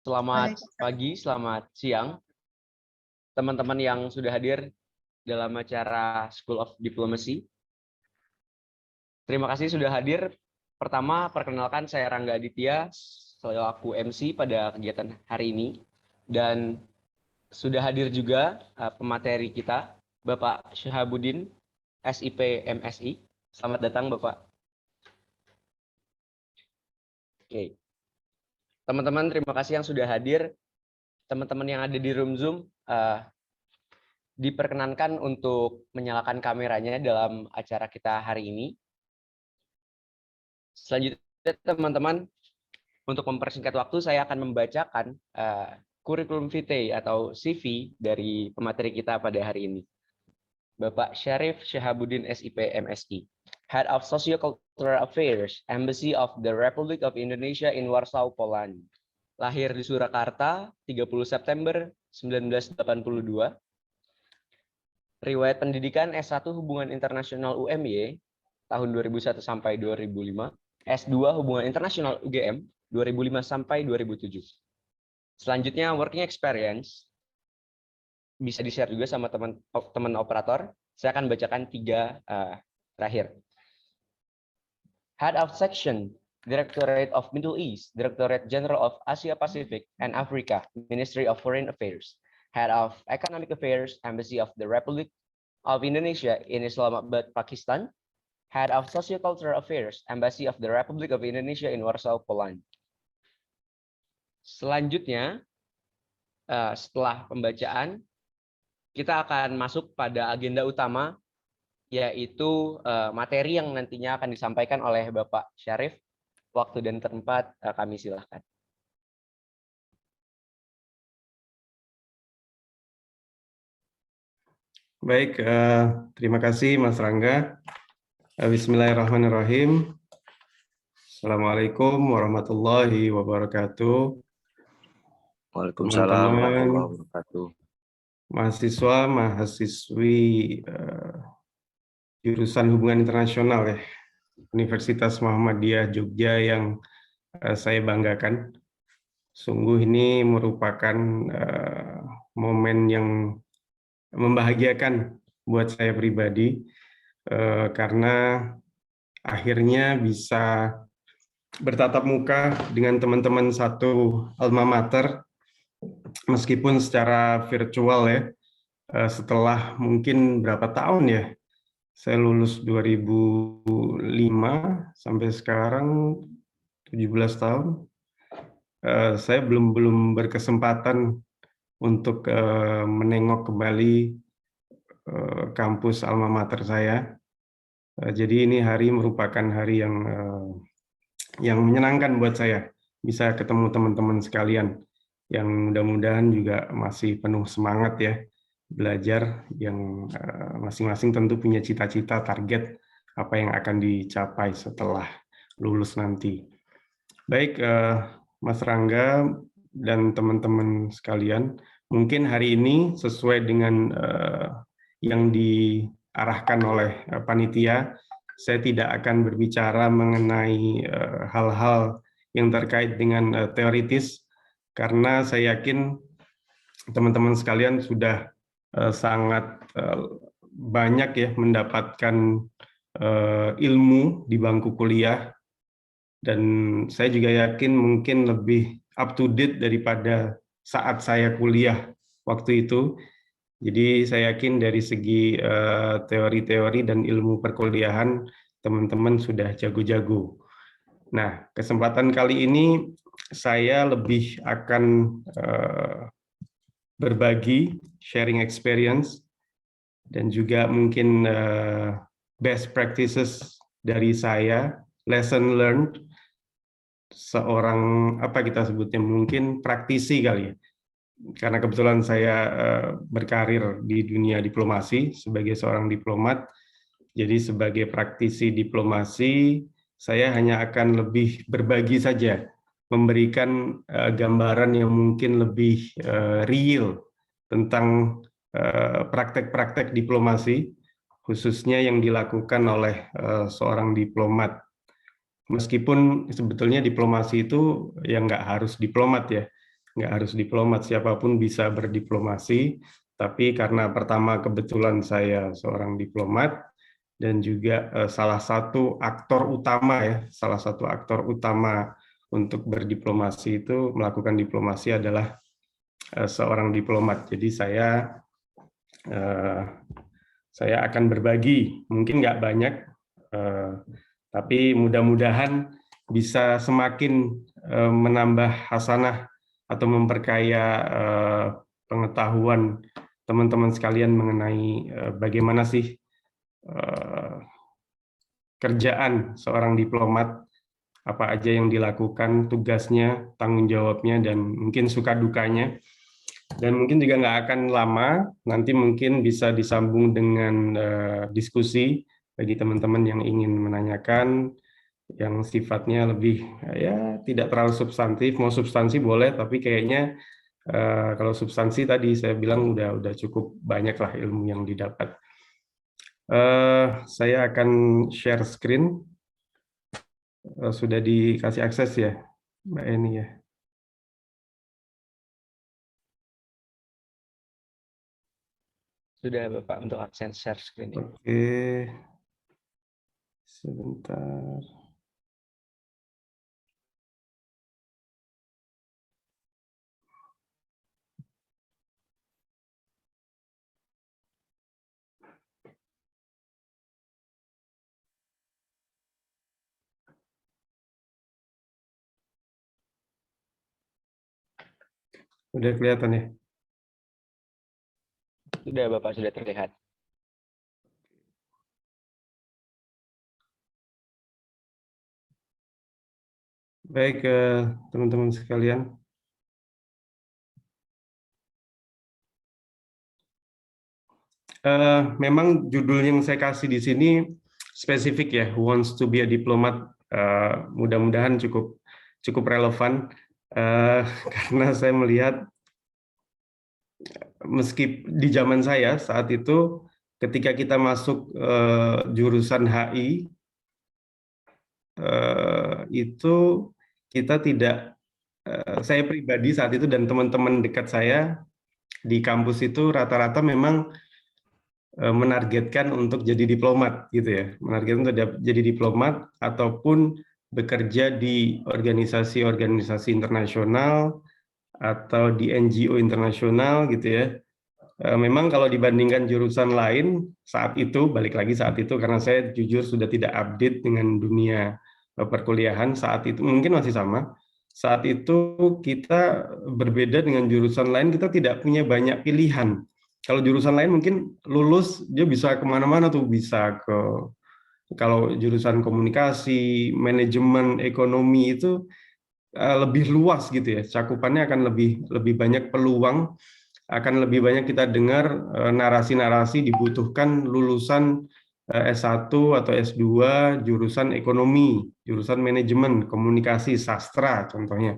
Selamat pagi, selamat siang, teman-teman yang sudah hadir dalam acara School of Diplomacy. Terima kasih sudah hadir. Pertama, perkenalkan saya Rangga Aditya, selaku MC pada kegiatan hari ini. Dan sudah hadir juga pemateri kita, Bapak Syahabuddin, SIP MSI. Selamat datang, Bapak. Oke. Teman-teman, terima kasih yang sudah hadir. Teman-teman yang ada di room Zoom, diperkenankan untuk menyalakan kameranya dalam acara kita hari ini. Selanjutnya, teman-teman, untuk mempersingkat waktu, saya akan membacakan kurikulum vitae atau CV dari pemateri kita pada hari ini. Bapak Syarif Syahabuddin, SIP MSI, Head of Sociocultural Affairs, Embassy of the Republic of Indonesia in Warsaw, Poland. Lahir di Surakarta, 30 September 1982. Riwayat pendidikan S1 Hubungan Internasional UMY tahun 2001 sampai 2005, S2 Hubungan Internasional UGM 2005 sampai 2007. Selanjutnya working experience bisa di-share juga sama teman operator. Saya akan bacakan 3 terakhir. Head of Section, Directorate of Middle East, Directorate General of Asia Pacific and Africa, Ministry of Foreign Affairs. Head of Economic Affairs, Embassy of the Republic of Indonesia in Islamabad, Pakistan. Head of Sociocultural Affairs, Embassy of the Republic of Indonesia in Warsaw, Poland. Selanjutnya, setelah pembacaan, kita akan masuk pada agenda utama, yaitu materi yang nantinya akan disampaikan oleh Bapak Syarif. Waktu dan tempat kami silahkan. Baik, terima kasih Mas Rangga. Bismillahirrahmanirrahim. Assalamualaikum warahmatullahi wabarakatuh. Waalaikumsalam warahmatullahi wabarakatuh. Mahasiswa, mahasiswi jurusan Hubungan Internasional ya, Universitas Muhammadiyah Jogja yang saya banggakan. Sungguh ini merupakan momen yang membahagiakan buat saya pribadi, karena akhirnya bisa bertatap muka dengan teman-teman satu alma mater, meskipun secara virtual ya, setelah mungkin berapa tahun ya, saya lulus 2005 sampai sekarang 17 tahun, saya belum berkesempatan untuk menengok kembali kampus alma mater saya. Jadi ini hari merupakan hari yang menyenangkan buat saya, bisa ketemu teman-teman sekalian yang mudah-mudahan juga masih penuh semangat ya belajar, yang masing-masing tentu punya cita-cita, target apa yang akan dicapai setelah lulus nanti. Baik, Mas Rangga dan teman-teman sekalian, mungkin hari ini sesuai dengan yang diarahkan oleh panitia, saya tidak akan berbicara mengenai hal-hal yang terkait dengan teoritis, karena saya yakin teman-teman sekalian sudah sangat banyak ya mendapatkan ilmu di bangku kuliah, dan saya juga yakin mungkin lebih up to date daripada saat saya kuliah waktu itu. Jadi saya yakin dari segi teori-teori dan ilmu perkuliahan teman-teman sudah jago-jago. Nah, kesempatan kali ini saya lebih akan berbagi, sharing experience, dan juga mungkin best practices dari saya, lesson learned, seorang, apa kita sebutnya, mungkin praktisi kali ya. Karena kebetulan saya berkarir di dunia diplomasi sebagai seorang diplomat, jadi sebagai praktisi diplomasi, saya hanya akan lebih berbagi saja, memberikan gambaran yang mungkin lebih real tentang praktek-praktek diplomasi, khususnya yang dilakukan oleh seorang diplomat. Meskipun sebetulnya diplomasi itu ya nggak harus diplomat ya, nggak harus diplomat, siapapun bisa berdiplomasi. Tapi karena pertama kebetulan saya seorang diplomat dan juga salah satu aktor utama untuk berdiplomasi itu melakukan diplomasi adalah seorang diplomat. Jadi saya akan berbagi, mungkin nggak banyak, tapi mudah-mudahan bisa semakin menambah hasanah atau memperkaya pengetahuan teman-teman sekalian mengenai bagaimana sih kerjaan seorang diplomat, apa aja yang dilakukan, tugasnya, tanggung jawabnya, dan mungkin suka dukanya. Dan mungkin juga nggak akan lama, nanti mungkin bisa disambung dengan diskusi bagi teman-teman yang ingin menanyakan, yang sifatnya lebih ya tidak terlalu substantif. Mau substansi boleh, tapi kayaknya kalau substansi tadi saya bilang udah cukup banyak lah ilmu yang didapat. Saya akan share screen. Sudah dikasih akses ya, Mbak Eni ya. Sudah Bapak untuk akses share screen. Oke, sebentar. Udah kelihatan ya? Sudah Bapak, sudah terlihat. Baik, teman-teman sekalian. Memang judul yang saya kasih di sini spesifik ya, Who Wants to be a Diplomat. Mudah-mudahan cukup relevan karena saya melihat meski di zaman saya saat itu ketika kita masuk jurusan HI itu kita tidak, saya pribadi saat itu dan teman-teman dekat saya di kampus itu rata-rata memang menargetkan untuk jadi diplomat gitu ya, menargetkan untuk jadi diplomat ataupun bekerja di organisasi-organisasi internasional atau di NGO internasional gitu ya. Memang kalau dibandingkan jurusan lain saat itu, balik lagi saat itu karena saya jujur sudah tidak update dengan dunia perkuliahan saat itu, mungkin masih sama. Saat itu kita berbeda dengan jurusan lain, kita tidak punya banyak pilihan. Kalau jurusan lain mungkin lulus dia bisa kemana-mana tuh, bisa ke, kalau jurusan komunikasi, manajemen, ekonomi itu lebih luas gitu ya, cakupannya akan lebih banyak peluang, akan lebih banyak kita dengar narasi-narasi dibutuhkan lulusan S1 atau S2 jurusan ekonomi, jurusan manajemen, komunikasi, sastra contohnya.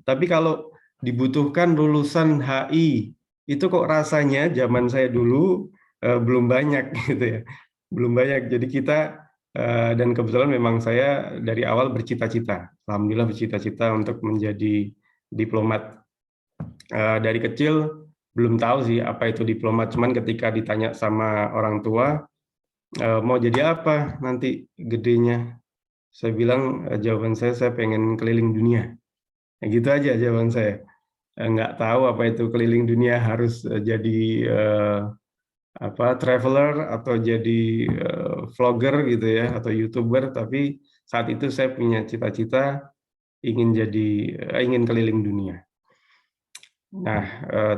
Tapi kalau dibutuhkan lulusan HI, itu kok rasanya zaman saya dulu belum banyak gitu ya. Belum banyak. Jadi kita dan kebetulan memang saya dari awal bercita-cita, alhamdulillah bercita-cita untuk menjadi diplomat. Dari kecil belum tahu sih apa itu diplomat, cuman ketika ditanya sama orang tua mau jadi apa nanti gedenya, saya bilang jawaban saya pengen keliling dunia. Ya, gitu aja jawaban saya. Nggak tahu apa itu keliling dunia, harus jadi traveler atau jadi vlogger gitu ya, atau YouTuber, tapi saat itu saya punya cita-cita ingin keliling dunia. Nah,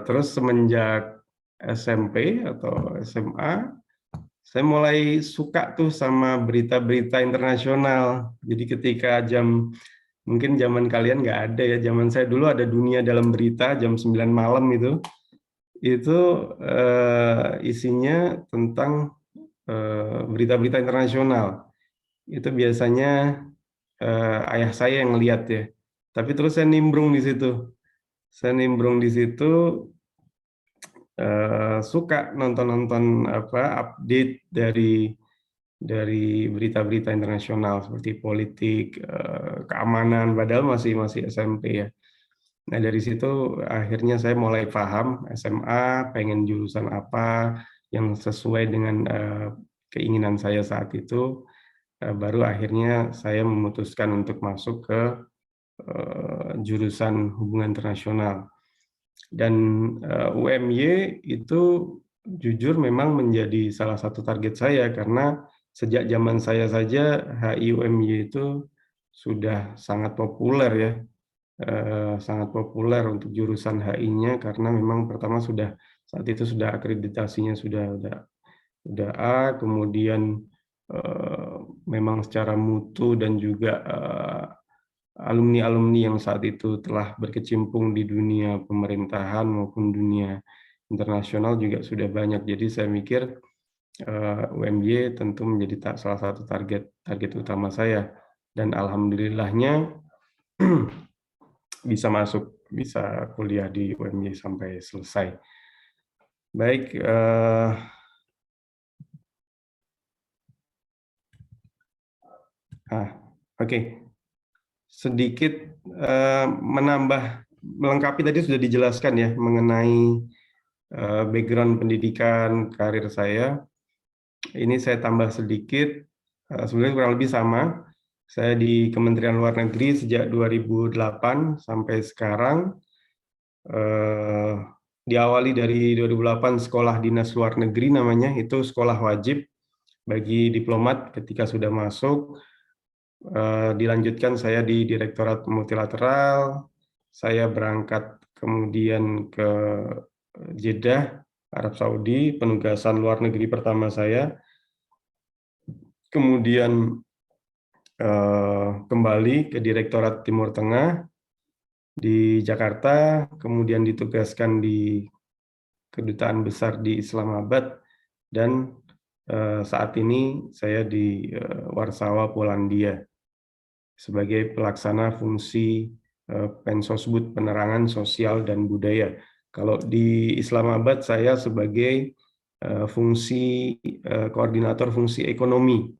terus semenjak SMP atau SMA, saya mulai suka tuh sama berita-berita internasional. Jadi ketika mungkin zaman kalian nggak ada ya, zaman saya dulu ada Dunia Dalam Berita jam 9 malam itu isinya tentang berita-berita internasional. Itu biasanya ayah saya yang lihat ya. Tapi terus saya nimbrung di situ. Suka nonton-nonton update dari berita-berita internasional seperti politik, keamanan, padahal masih SMP ya. Nah, dari situ akhirnya saya mulai paham SMA, pengen jurusan apa yang sesuai dengan keinginan saya saat itu, baru akhirnya saya memutuskan untuk masuk ke jurusan hubungan internasional. Dan UMY itu jujur memang menjadi salah satu target saya, karena sejak zaman saya saja HI UMY itu sudah sangat populer ya. Sangat populer untuk jurusan HI-nya, karena memang pertama saat itu sudah akreditasinya sudah A, kemudian memang secara mutu dan juga alumni-alumni yang saat itu telah berkecimpung di dunia pemerintahan maupun dunia internasional juga sudah banyak. Jadi saya mikir UMY tentu menjadi salah satu target utama saya, dan alhamdulillahnya bisa kuliah di UMY sampai selesai. Baik, oke. Sedikit melengkapi tadi sudah dijelaskan ya mengenai background pendidikan karir saya. Ini saya tambah sedikit, sebenarnya kurang lebih sama. Saya di Kementerian Luar Negeri sejak 2008 sampai sekarang. Diawali dari 2008 sekolah dinas luar negeri namanya, itu sekolah wajib bagi diplomat ketika sudah masuk. Dilanjutkan saya di Direktorat Multilateral, saya berangkat kemudian ke Jeddah, Arab Saudi, penugasan luar negeri pertama saya. Kemudian kembali ke Direktorat Timur Tengah di Jakarta, kemudian ditugaskan di Kedutaan Besar di Islamabad, dan saat ini saya di Warsawa, Polandia, sebagai pelaksana fungsi Pensosbud Penerangan Sosial dan Budaya. Kalau di Islamabad saya sebagai fungsi koordinator fungsi ekonomi.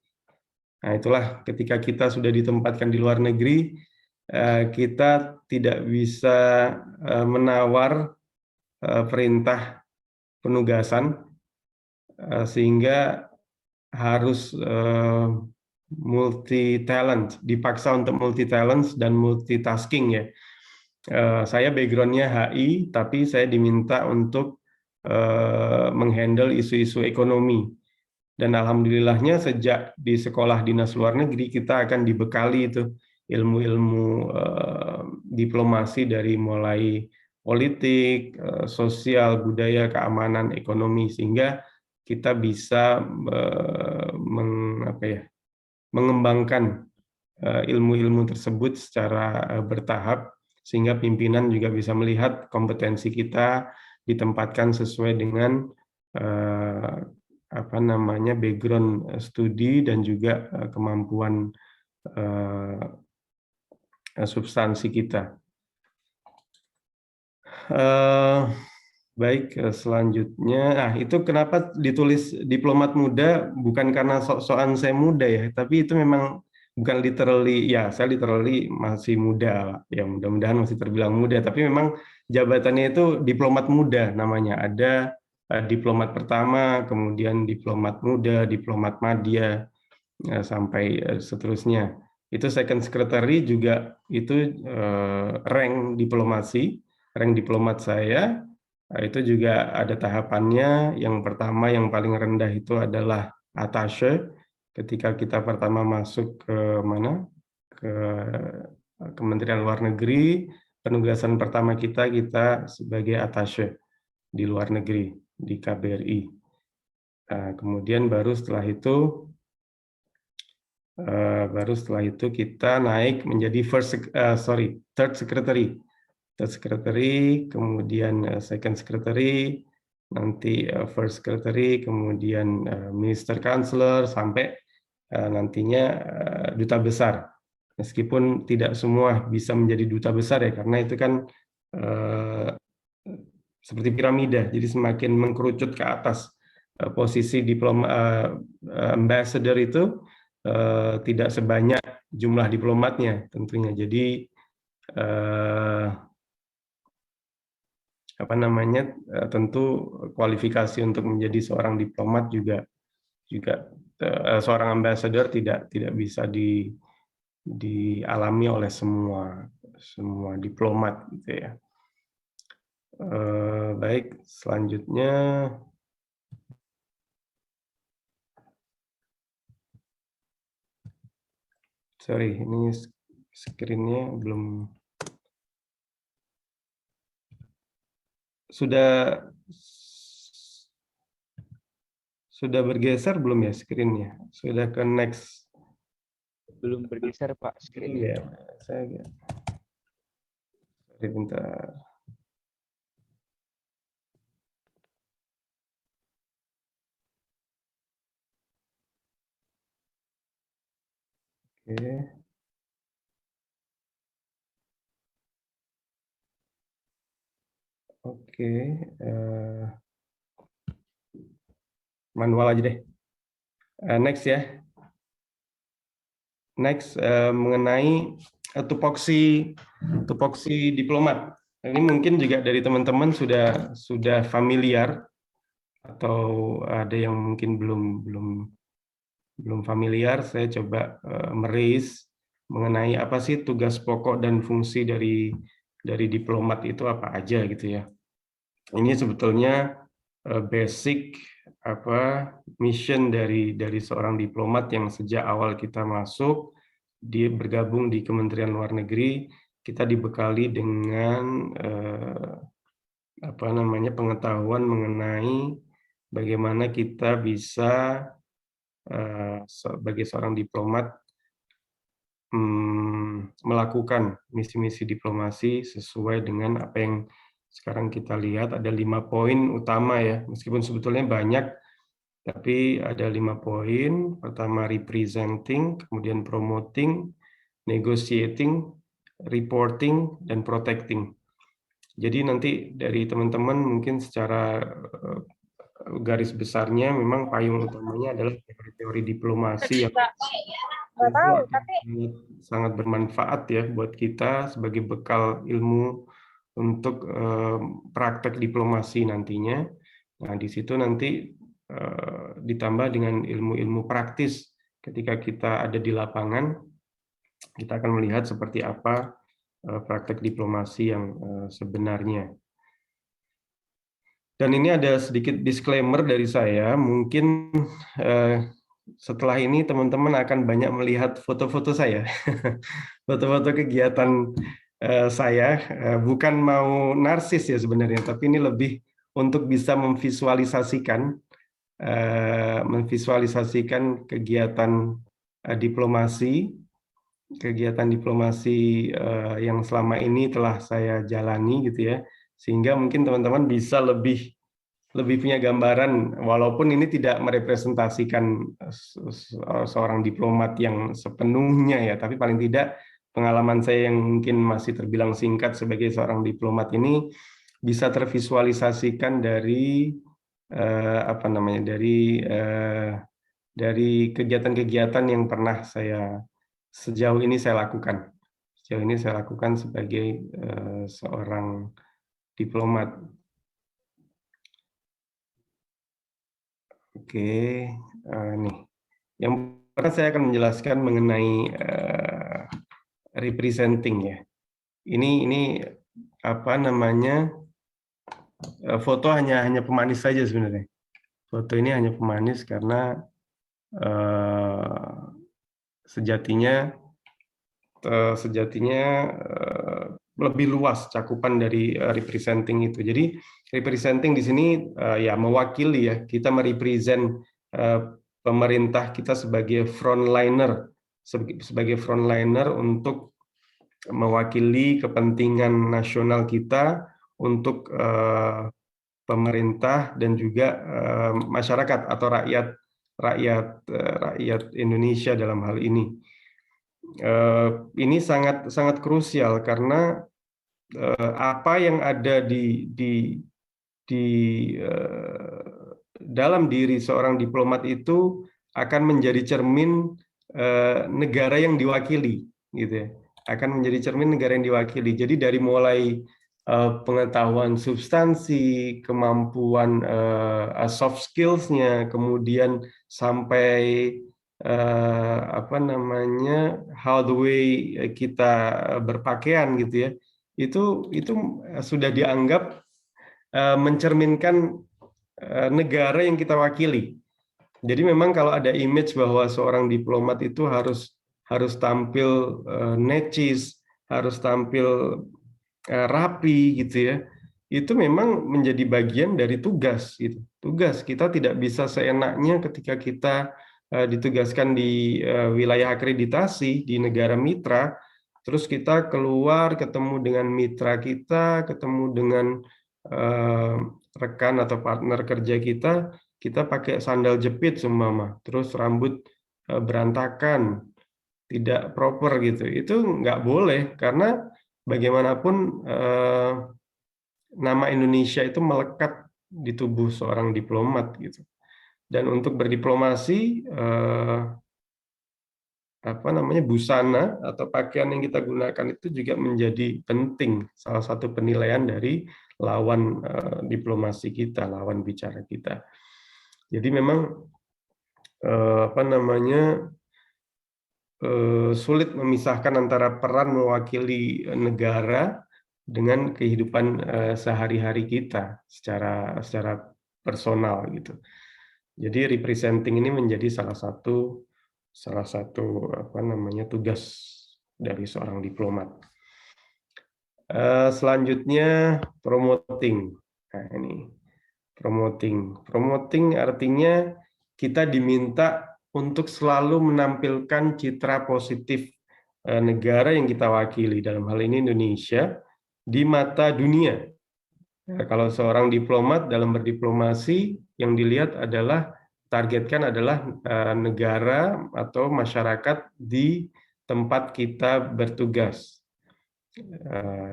Nah, itulah ketika kita sudah ditempatkan di luar negeri, kita tidak bisa menawar perintah penugasan, sehingga harus multi talent, dipaksa untuk multi talent dan multitasking ya. Saya backgroundnya HI, tapi saya diminta untuk menghandle isu-isu ekonomi. Dan alhamdulillahnya sejak di sekolah dinas luar negeri kita akan dibekali itu ilmu-ilmu diplomasi dari mulai politik, sosial, budaya, keamanan, ekonomi, sehingga kita bisa mengembangkan ilmu-ilmu tersebut secara bertahap, sehingga pimpinan juga bisa melihat kompetensi kita ditempatkan sesuai dengan background studi dan juga kemampuan substansi kita. Baik, selanjutnya, nah itu kenapa ditulis diplomat muda, bukan karena sok-sokan saya muda ya, tapi itu memang bukan literally, ya saya literally masih muda, ya mudah-mudahan masih terbilang muda, tapi memang jabatannya itu diplomat muda namanya. Ada diplomat pertama, kemudian diplomat muda, diplomat madya, sampai seterusnya. Itu second secretary juga itu rank diplomasi, rank diplomat saya. Itu juga ada tahapannya. Yang pertama, yang paling rendah itu adalah attaché. Ketika kita pertama masuk ke ke Kementerian Luar Negeri, penugasan pertama kita sebagai attaché di luar negeri, di KBRI. Kemudian baru setelah itu kita naik menjadi third secretary. Third secretary, kemudian second secretary, nanti first secretary, kemudian minister counselor, sampai nantinya duta besar. Meskipun tidak semua bisa menjadi duta besar ya, karena itu kan seperti piramida, jadi semakin mengkerucut ke atas. Posisi ambassador itu tidak sebanyak jumlah diplomatnya tentunya. Jadi tentu kualifikasi untuk menjadi seorang diplomat juga seorang ambassador tidak bisa dialami oleh semua diplomat gitu ya. Baik, selanjutnya sorry, ini screen-nya belum sudah bergeser belum ya screen-nya? Sudah ke next? Belum bergeser Pak screen-nya. Iya, sorry, bentar. Oke. Oke, manual aja deh. Next ya. Next mengenai tupoksi diplomat. Ini mungkin juga dari teman-teman sudah familiar atau ada yang mungkin belum familiar. Saya coba meraise mengenai apa sih tugas pokok dan fungsi dari diplomat itu apa aja gitu ya. Ini sebetulnya basic mission dari seorang diplomat yang sejak awal kita masuk, dia bergabung di Kementerian Luar Negeri, kita dibekali dengan pengetahuan mengenai bagaimana kita bisa sebagai seorang diplomat melakukan misi-misi diplomasi sesuai dengan apa yang sekarang kita lihat. Ada 5 poin utama ya, meskipun sebetulnya banyak, tapi ada 5 poin. Pertama, representing, kemudian promoting, negotiating, reporting, dan protecting. Jadi nanti dari teman-teman mungkin secara garis besarnya memang payung utamanya adalah teori-teori diplomasi yang sangat bermanfaat ya buat kita sebagai bekal ilmu untuk praktek diplomasi nantinya. Nah, di situ nanti ditambah dengan ilmu-ilmu praktis ketika kita ada di lapangan, kita akan melihat seperti apa praktek diplomasi yang sebenarnya. Dan ini ada sedikit disclaimer dari saya, mungkin setelah ini teman-teman akan banyak melihat foto-foto saya, foto-foto kegiatan saya, bukan mau narsis ya sebenarnya, tapi ini lebih untuk bisa memvisualisasikan kegiatan diplomasi yang selama ini telah saya jalani gitu ya, sehingga mungkin teman-teman bisa lebih punya gambaran, walaupun ini tidak merepresentasikan seorang diplomat yang sepenuhnya ya, tapi paling tidak pengalaman saya yang mungkin masih terbilang singkat sebagai seorang diplomat ini bisa tervisualisasikan dari dari kegiatan-kegiatan yang pernah sejauh ini saya lakukan. Sejauh ini saya lakukan sebagai seorang diplomat. Oke, nih. Yang pertama saya akan menjelaskan mengenai representing ya. Ini foto hanya pemanis saja sebenarnya. Foto ini hanya pemanis karena sejatinya lebih luas cakupan dari representing itu. Jadi representing di sini ya mewakili ya, kita merepresent pemerintah kita sebagai frontliner untuk mewakili kepentingan nasional kita untuk pemerintah dan juga masyarakat atau rakyat Indonesia dalam hal ini. Ini sangat krusial karena apa yang ada di dalam diri seorang diplomat itu akan menjadi cermin negara yang diwakili, gitu ya. Akan menjadi cermin negara yang diwakili. Jadi dari mulai pengetahuan substansi, kemampuan soft skills-nya, kemudian sampai apa namanya, how the way kita berpakaian gitu ya, itu sudah dianggap mencerminkan negara yang kita wakili. Jadi memang kalau ada image bahwa seorang diplomat itu harus tampil necis, harus tampil rapi gitu ya. Itu memang menjadi bagian dari tugas gitu. Tugas kita tidak bisa seenaknya ketika kita ditugaskan di wilayah akreditasi di negara mitra, terus kita keluar ketemu dengan mitra kita, ketemu dengan rekan atau partner kerja kita pakai sandal jepit seumpama, terus rambut berantakan, tidak proper gitu. Itu nggak boleh karena bagaimanapun nama Indonesia itu melekat di tubuh seorang diplomat gitu. Dan untuk berdiplomasi apa namanya, busana atau pakaian yang kita gunakan itu juga menjadi penting, salah satu penilaian dari lawan diplomasi kita, lawan bicara kita. Jadi memang apa namanya, sulit memisahkan antara peran mewakili negara dengan kehidupan sehari-hari kita secara personal gitu. Jadi representing ini menjadi salah satu apa namanya, tugas dari seorang diplomat. Selanjutnya promoting. Nah, ini promoting artinya kita diminta untuk selalu menampilkan citra positif negara yang kita wakili, dalam hal ini Indonesia, di mata dunia. Nah, kalau seorang diplomat dalam berdiplomasi, yang dilihat adalah, targetkan adalah negara atau masyarakat di tempat kita bertugas,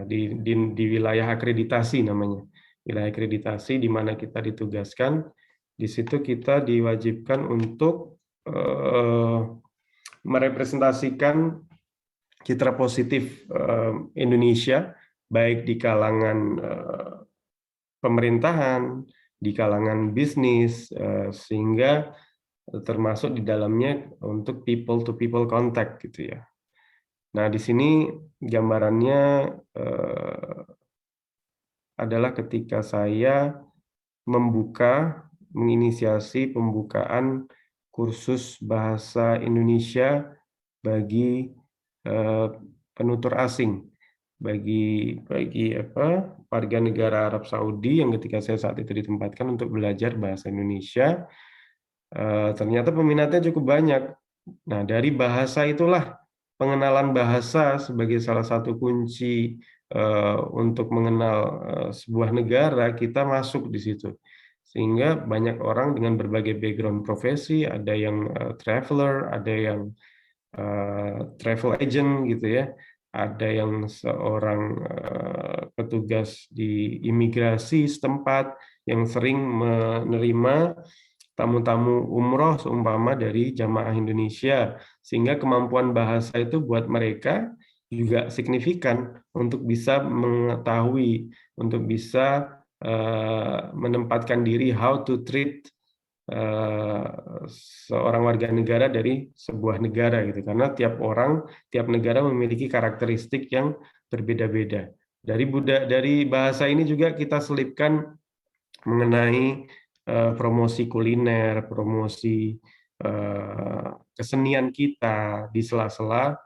di wilayah akreditasi namanya. Wilayah akreditasi di mana kita ditugaskan, di situ kita diwajibkan untuk merepresentasikan citra positif Indonesia, baik di kalangan pemerintahan, di kalangan bisnis, sehingga termasuk di dalamnya untuk people to people contact gitu ya. Nah, di sini gambarannya adalah ketika saya menginisiasi pembukaan kursus bahasa Indonesia bagi penutur asing, bagi warga negara Arab Saudi yang ketika saya saat itu ditempatkan untuk belajar bahasa Indonesia. Ternyata peminatnya cukup banyak. Nah, dari bahasa itulah, pengenalan bahasa sebagai salah satu kunci untuk mengenal sebuah negara, kita masuk di situ. Sehingga banyak orang dengan berbagai background profesi, ada yang traveler, ada yang travel agent gitu ya, ada yang seorang petugas di imigrasi setempat yang sering menerima tamu-tamu umroh seumpama dari jamaah Indonesia, sehingga kemampuan bahasa itu buat mereka juga signifikan untuk bisa mengetahui, untuk bisa menempatkan diri how to treat seorang warga negara dari sebuah negara gitu, karena tiap negara memiliki karakteristik yang berbeda-beda. Dari bahasa ini juga kita selipkan mengenai promosi kuliner, promosi kesenian kita di sela-sela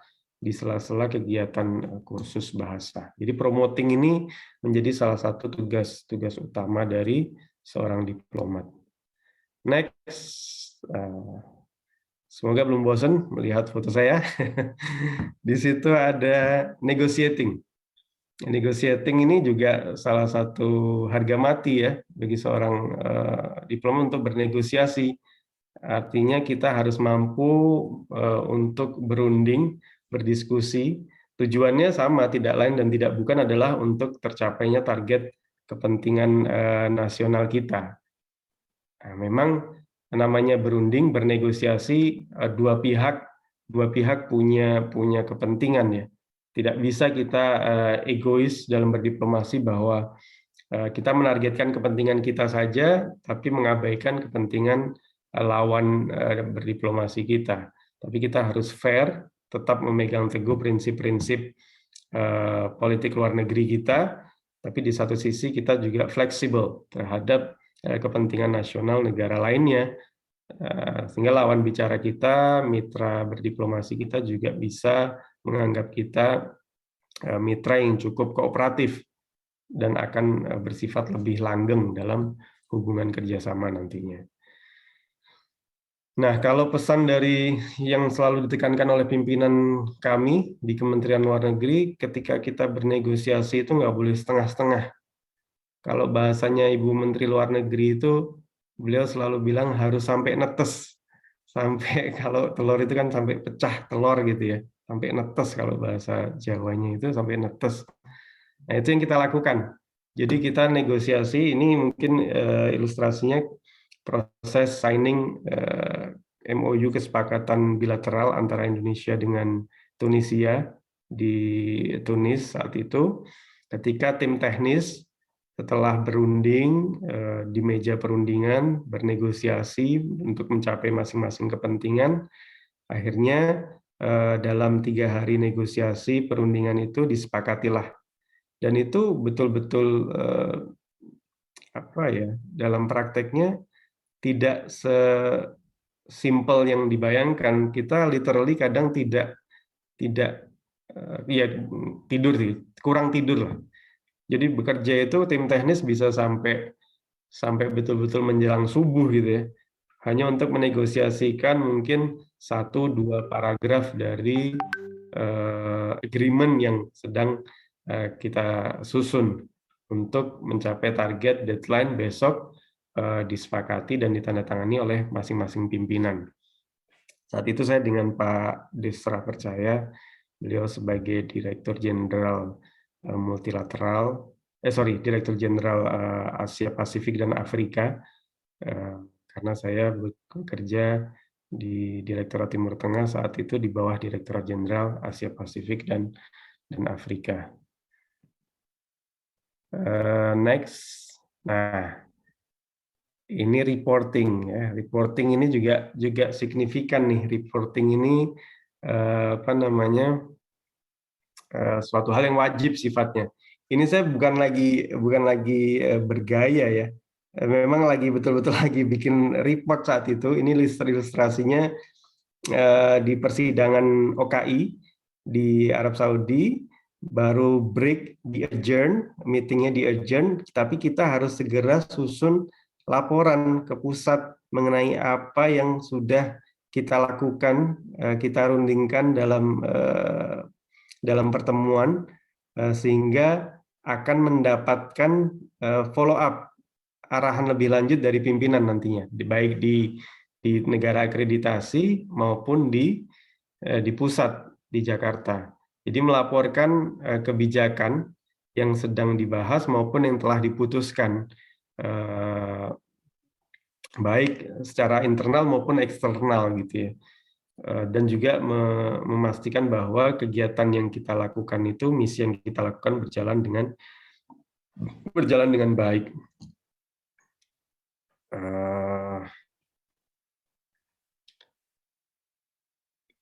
kegiatan kursus bahasa. Jadi promoting ini menjadi salah satu tugas utama dari seorang diplomat. Next, semoga belum bosan melihat foto saya. Di situ ada negotiating. Negotiating ini juga salah satu harga mati ya bagi seorang diplomat untuk bernegosiasi. Artinya kita harus mampu untuk berunding, berdiskusi. Tujuannya sama, tidak lain dan tidak bukan adalah untuk tercapainya target kepentingan nasional kita. Nah, memang namanya berunding, bernegosiasi, dua pihak punya kepentingan ya. Tidak bisa kita egois dalam berdiplomasi bahwa kita menargetkan kepentingan kita saja, tapi mengabaikan kepentingan lawan berdiplomasi kita. Tapi kita harus fair, tetap memegang teguh prinsip-prinsip politik luar negeri kita, tapi di satu sisi kita juga fleksibel terhadap kepentingan nasional negara lainnya, sehingga lawan bicara kita, mitra berdiplomasi kita juga bisa menganggap kita mitra yang cukup kooperatif dan akan bersifat lebih langgeng dalam hubungan kerjasama nantinya. Nah, kalau pesan dari yang selalu ditekankan oleh pimpinan kami di Kementerian Luar Negeri, ketika kita bernegosiasi itu nggak boleh setengah-setengah. Kalau bahasanya Ibu Menteri Luar Negeri itu, beliau selalu bilang harus sampai netes. Sampai kalau telur itu kan sampai pecah telur gitu ya. Sampai netes kalau bahasa Jawanya itu sampai netes. Nah, itu yang kita lakukan. Jadi kita negosiasi, ini mungkin ilustrasinya proses signing MOU kesepakatan bilateral antara Indonesia dengan Tunisia di Tunis saat itu, ketika tim teknis setelah berunding di meja perundingan, bernegosiasi untuk mencapai masing-masing kepentingan, akhirnya dalam 3 hari negosiasi perundingan itu disepakatilah. Dan itu betul-betul dalam prakteknya tidak sesimpel yang dibayangkan. Kita literally kadang tidak tidur sih, kurang tidur lah. Jadi bekerja itu tim teknis bisa sampai betul-betul menjelang subuh gitu ya. Hanya untuk menegosiasikan mungkin 1-2 paragraf dari agreement yang sedang kita susun untuk mencapai target deadline besok disepakati dan ditandatangani oleh masing-masing pimpinan. Saat itu saya dengan Pak Desra Percaya, beliau sebagai Direktur Jenderal Direktur Jenderal Asia Pasifik dan Afrika, karena saya bekerja di Direktorat Timur Tengah saat itu di bawah Direktorat Jenderal Asia Pasifik dan Afrika. Next, nah ini reporting ya. Reporting ini juga signifikan nih. Reporting ini suatu hal yang wajib sifatnya. Ini saya bukan lagi bergaya ya. Memang lagi betul-betul lagi bikin report saat itu. Ini ilustrasinya di persidangan OKI di Arab Saudi, baru break di adjourn, meetingnya di adjourn, tapi kita harus segera susun laporan ke pusat mengenai apa yang sudah kita lakukan, kita rundingkan dalam pertemuan, sehingga akan mendapatkan follow up arahan lebih lanjut dari pimpinan nantinya, baik di negara akreditasi maupun di pusat di Jakarta. Jadi melaporkan kebijakan yang sedang dibahas maupun yang telah diputuskan, baik secara internal maupun eksternal gitu ya. Dan juga memastikan bahwa kegiatan yang kita lakukan itu, misi yang kita lakukan berjalan dengan baik.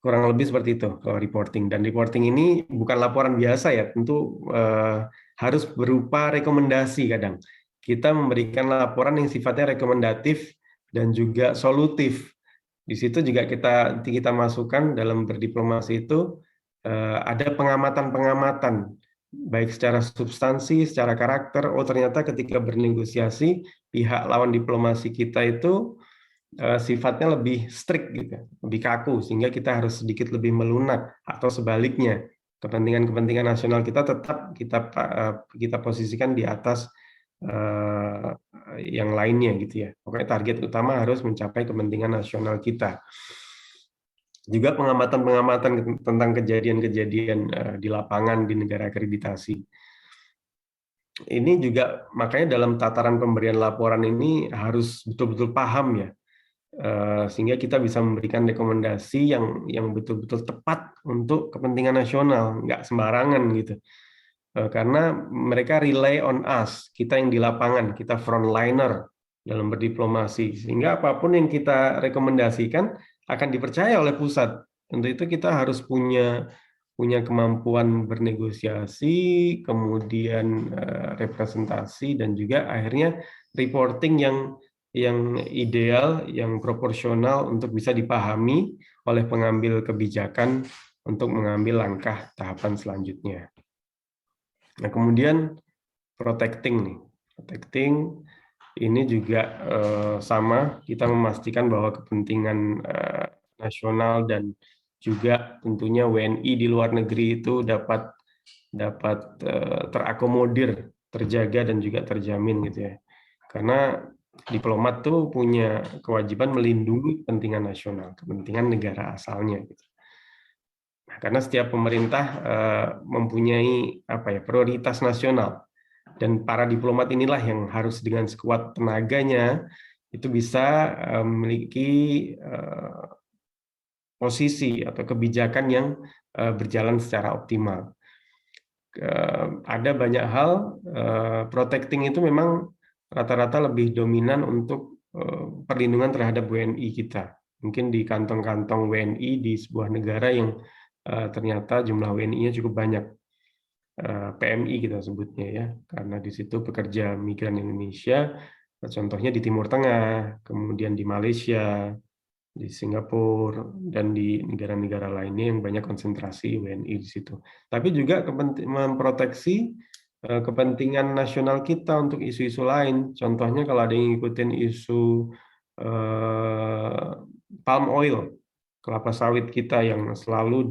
Kurang lebih seperti itu kalau reporting. Dan reporting ini bukan laporan biasa ya, tentu harus berupa rekomendasi kadang. Kita memberikan laporan yang sifatnya rekomendatif dan juga solutif. Di situ juga kita masukkan dalam berdiplomasi itu ada pengamatan-pengamatan, baik secara substansi, secara karakter. Oh ternyata ketika bernegosiasi, pihak lawan diplomasi kita itu sifatnya lebih strict gitu, lebih kaku, sehingga kita harus sedikit lebih melunak, atau sebaliknya kepentingan nasional kita tetap kita posisikan di atas yang lainnya gitu ya. Pokoknya target utama harus mencapai kepentingan nasional kita. Juga pengamatan-pengamatan tentang kejadian-kejadian di lapangan di negara akreditasi. Ini juga makanya dalam tataran pemberian laporan ini harus betul-betul paham ya. sehingga kita bisa memberikan rekomendasi yang betul-betul tepat untuk kepentingan nasional, nggak sembarangan gitu. Karena mereka rely on us, kita yang di lapangan, kita frontliner dalam berdiplomasi, sehingga apapun yang kita rekomendasikan akan dipercaya oleh pusat. Untuk itu kita harus punya kemampuan bernegosiasi, kemudian representasi, dan juga akhirnya reporting yang ideal, yang proporsional untuk bisa dipahami oleh pengambil kebijakan untuk mengambil langkah tahapan selanjutnya. Nah, kemudian protecting nih. Protecting ini juga sama, kita memastikan bahwa kepentingan nasional dan juga tentunya WNI di luar negeri itu dapat terakomodir, terjaga dan juga terjamin gitu ya. Karena diplomat tuh punya kewajiban melindungi kepentingan nasional, kepentingan negara asalnya gitu. Nah, karena setiap pemerintah mempunyai prioritas nasional, dan para diplomat inilah yang harus dengan sekuat tenaganya itu bisa memiliki posisi atau kebijakan yang berjalan secara optimal. Ada banyak hal, protecting itu memang rata-rata lebih dominan untuk perlindungan terhadap WNI kita. Mungkin di kantong-kantong WNI di sebuah negara yang ternyata jumlah WNI-nya cukup banyak. PMI kita sebutnya ya, karena di situ pekerja migran Indonesia, contohnya di Timur Tengah, kemudian di Malaysia, di Singapura, dan di negara-negara lainnya yang banyak konsentrasi WNI di situ. Tapi juga memproteksi kepentingan nasional kita untuk isu-isu lain. Contohnya kalau ada yang ngikutin isu palm oil, kelapa sawit kita yang selalu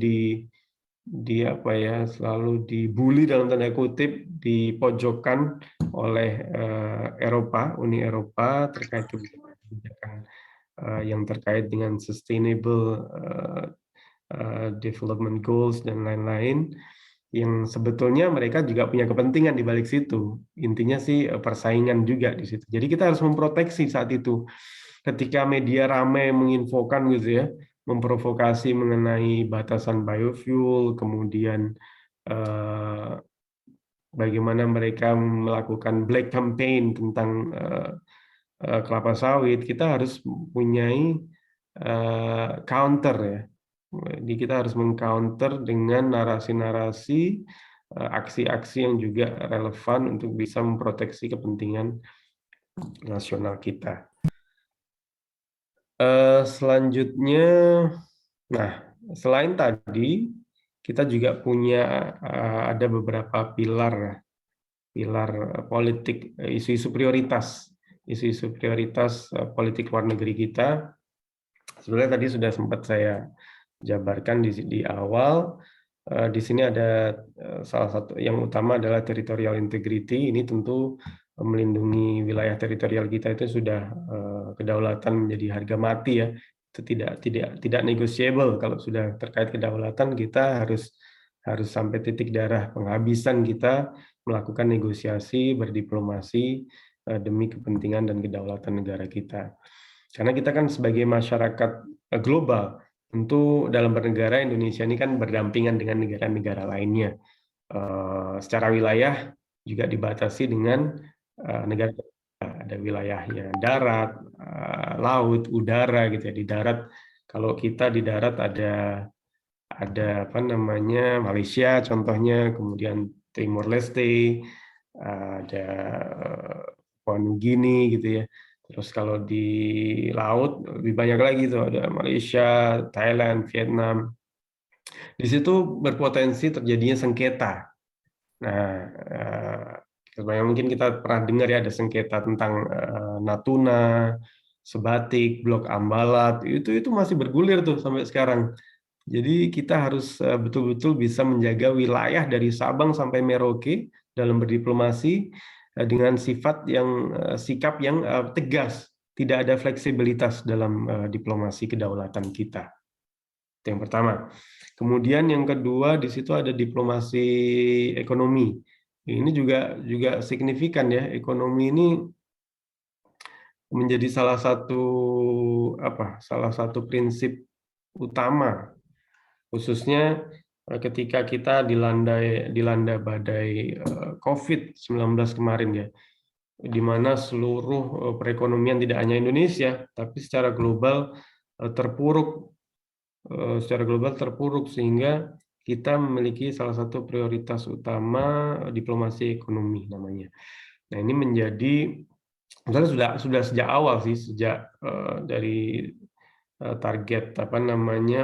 selalu dibully dalam tanda kutip, dipojokkan oleh Uni Eropa terkait kebijakan yang terkait dengan sustainable development goals dan lain-lain, yang sebetulnya mereka juga punya kepentingan di balik situ. Intinya sih persaingan juga di situ. Jadi kita harus memproteksi saat itu. Ketika media ramai menginfokan gitu ya, memprovokasi mengenai batasan biofuel, kemudian bagaimana mereka melakukan black campaign tentang kelapa sawit, kita harus mempunyai counter ya. Jadi kita harus mengcounter dengan narasi-narasi, aksi-aksi yang juga relevan untuk bisa memproteksi kepentingan nasional kita. Selanjutnya, nah selain tadi kita juga punya ada beberapa pilar politik, isu-isu prioritas politik luar negeri kita. Sebenarnya tadi sudah sempat saya jabarkan di awal. Di sini ada salah satu yang utama adalah territorial integrity. Ini tentu melindungi wilayah teritorial kita itu sudah kedaulatan menjadi harga mati ya. Itu tidak negotiable. Kalau sudah terkait kedaulatan, kita harus sampai titik darah penghabisan kita melakukan negosiasi, berdiplomasi demi kepentingan dan kedaulatan negara kita. Karena kita kan sebagai masyarakat global, tentu dalam bernegara Indonesia ini kan berdampingan dengan negara-negara lainnya. Secara wilayah juga dibatasi dengan negara, ada wilayahnya darat, laut, udara gitu ya. Di darat, kalau kita di darat ada Malaysia contohnya, kemudian Timor Leste, ada Papua Nugini gitu ya. Terus kalau di laut lebih banyak lagi tuh, ada Malaysia, Thailand, Vietnam. Di situ berpotensi terjadinya sengketa. Nah, mungkin kita pernah dengar ya ada sengketa tentang Natuna, Sebatik, Blok Ambalat, itu masih bergulir tuh sampai sekarang. Jadi kita harus betul-betul bisa menjaga wilayah dari Sabang sampai Merauke dalam berdiplomasi dengan sikap yang tegas, tidak ada fleksibilitas dalam diplomasi kedaulatan kita. Itu yang pertama. Kemudian yang kedua, di situ ada diplomasi ekonomi. Ini juga signifikan ya. Ekonomi ini menjadi salah satu prinsip utama, khususnya ketika kita dilanda badai COVID-19 kemarin ya, di mana seluruh perekonomian tidak hanya Indonesia, tapi secara global terpuruk sehingga kita memiliki salah satu prioritas utama diplomasi ekonomi namanya. Nah, ini menjadi sebenarnya sudah sejak awal sih, sejak dari target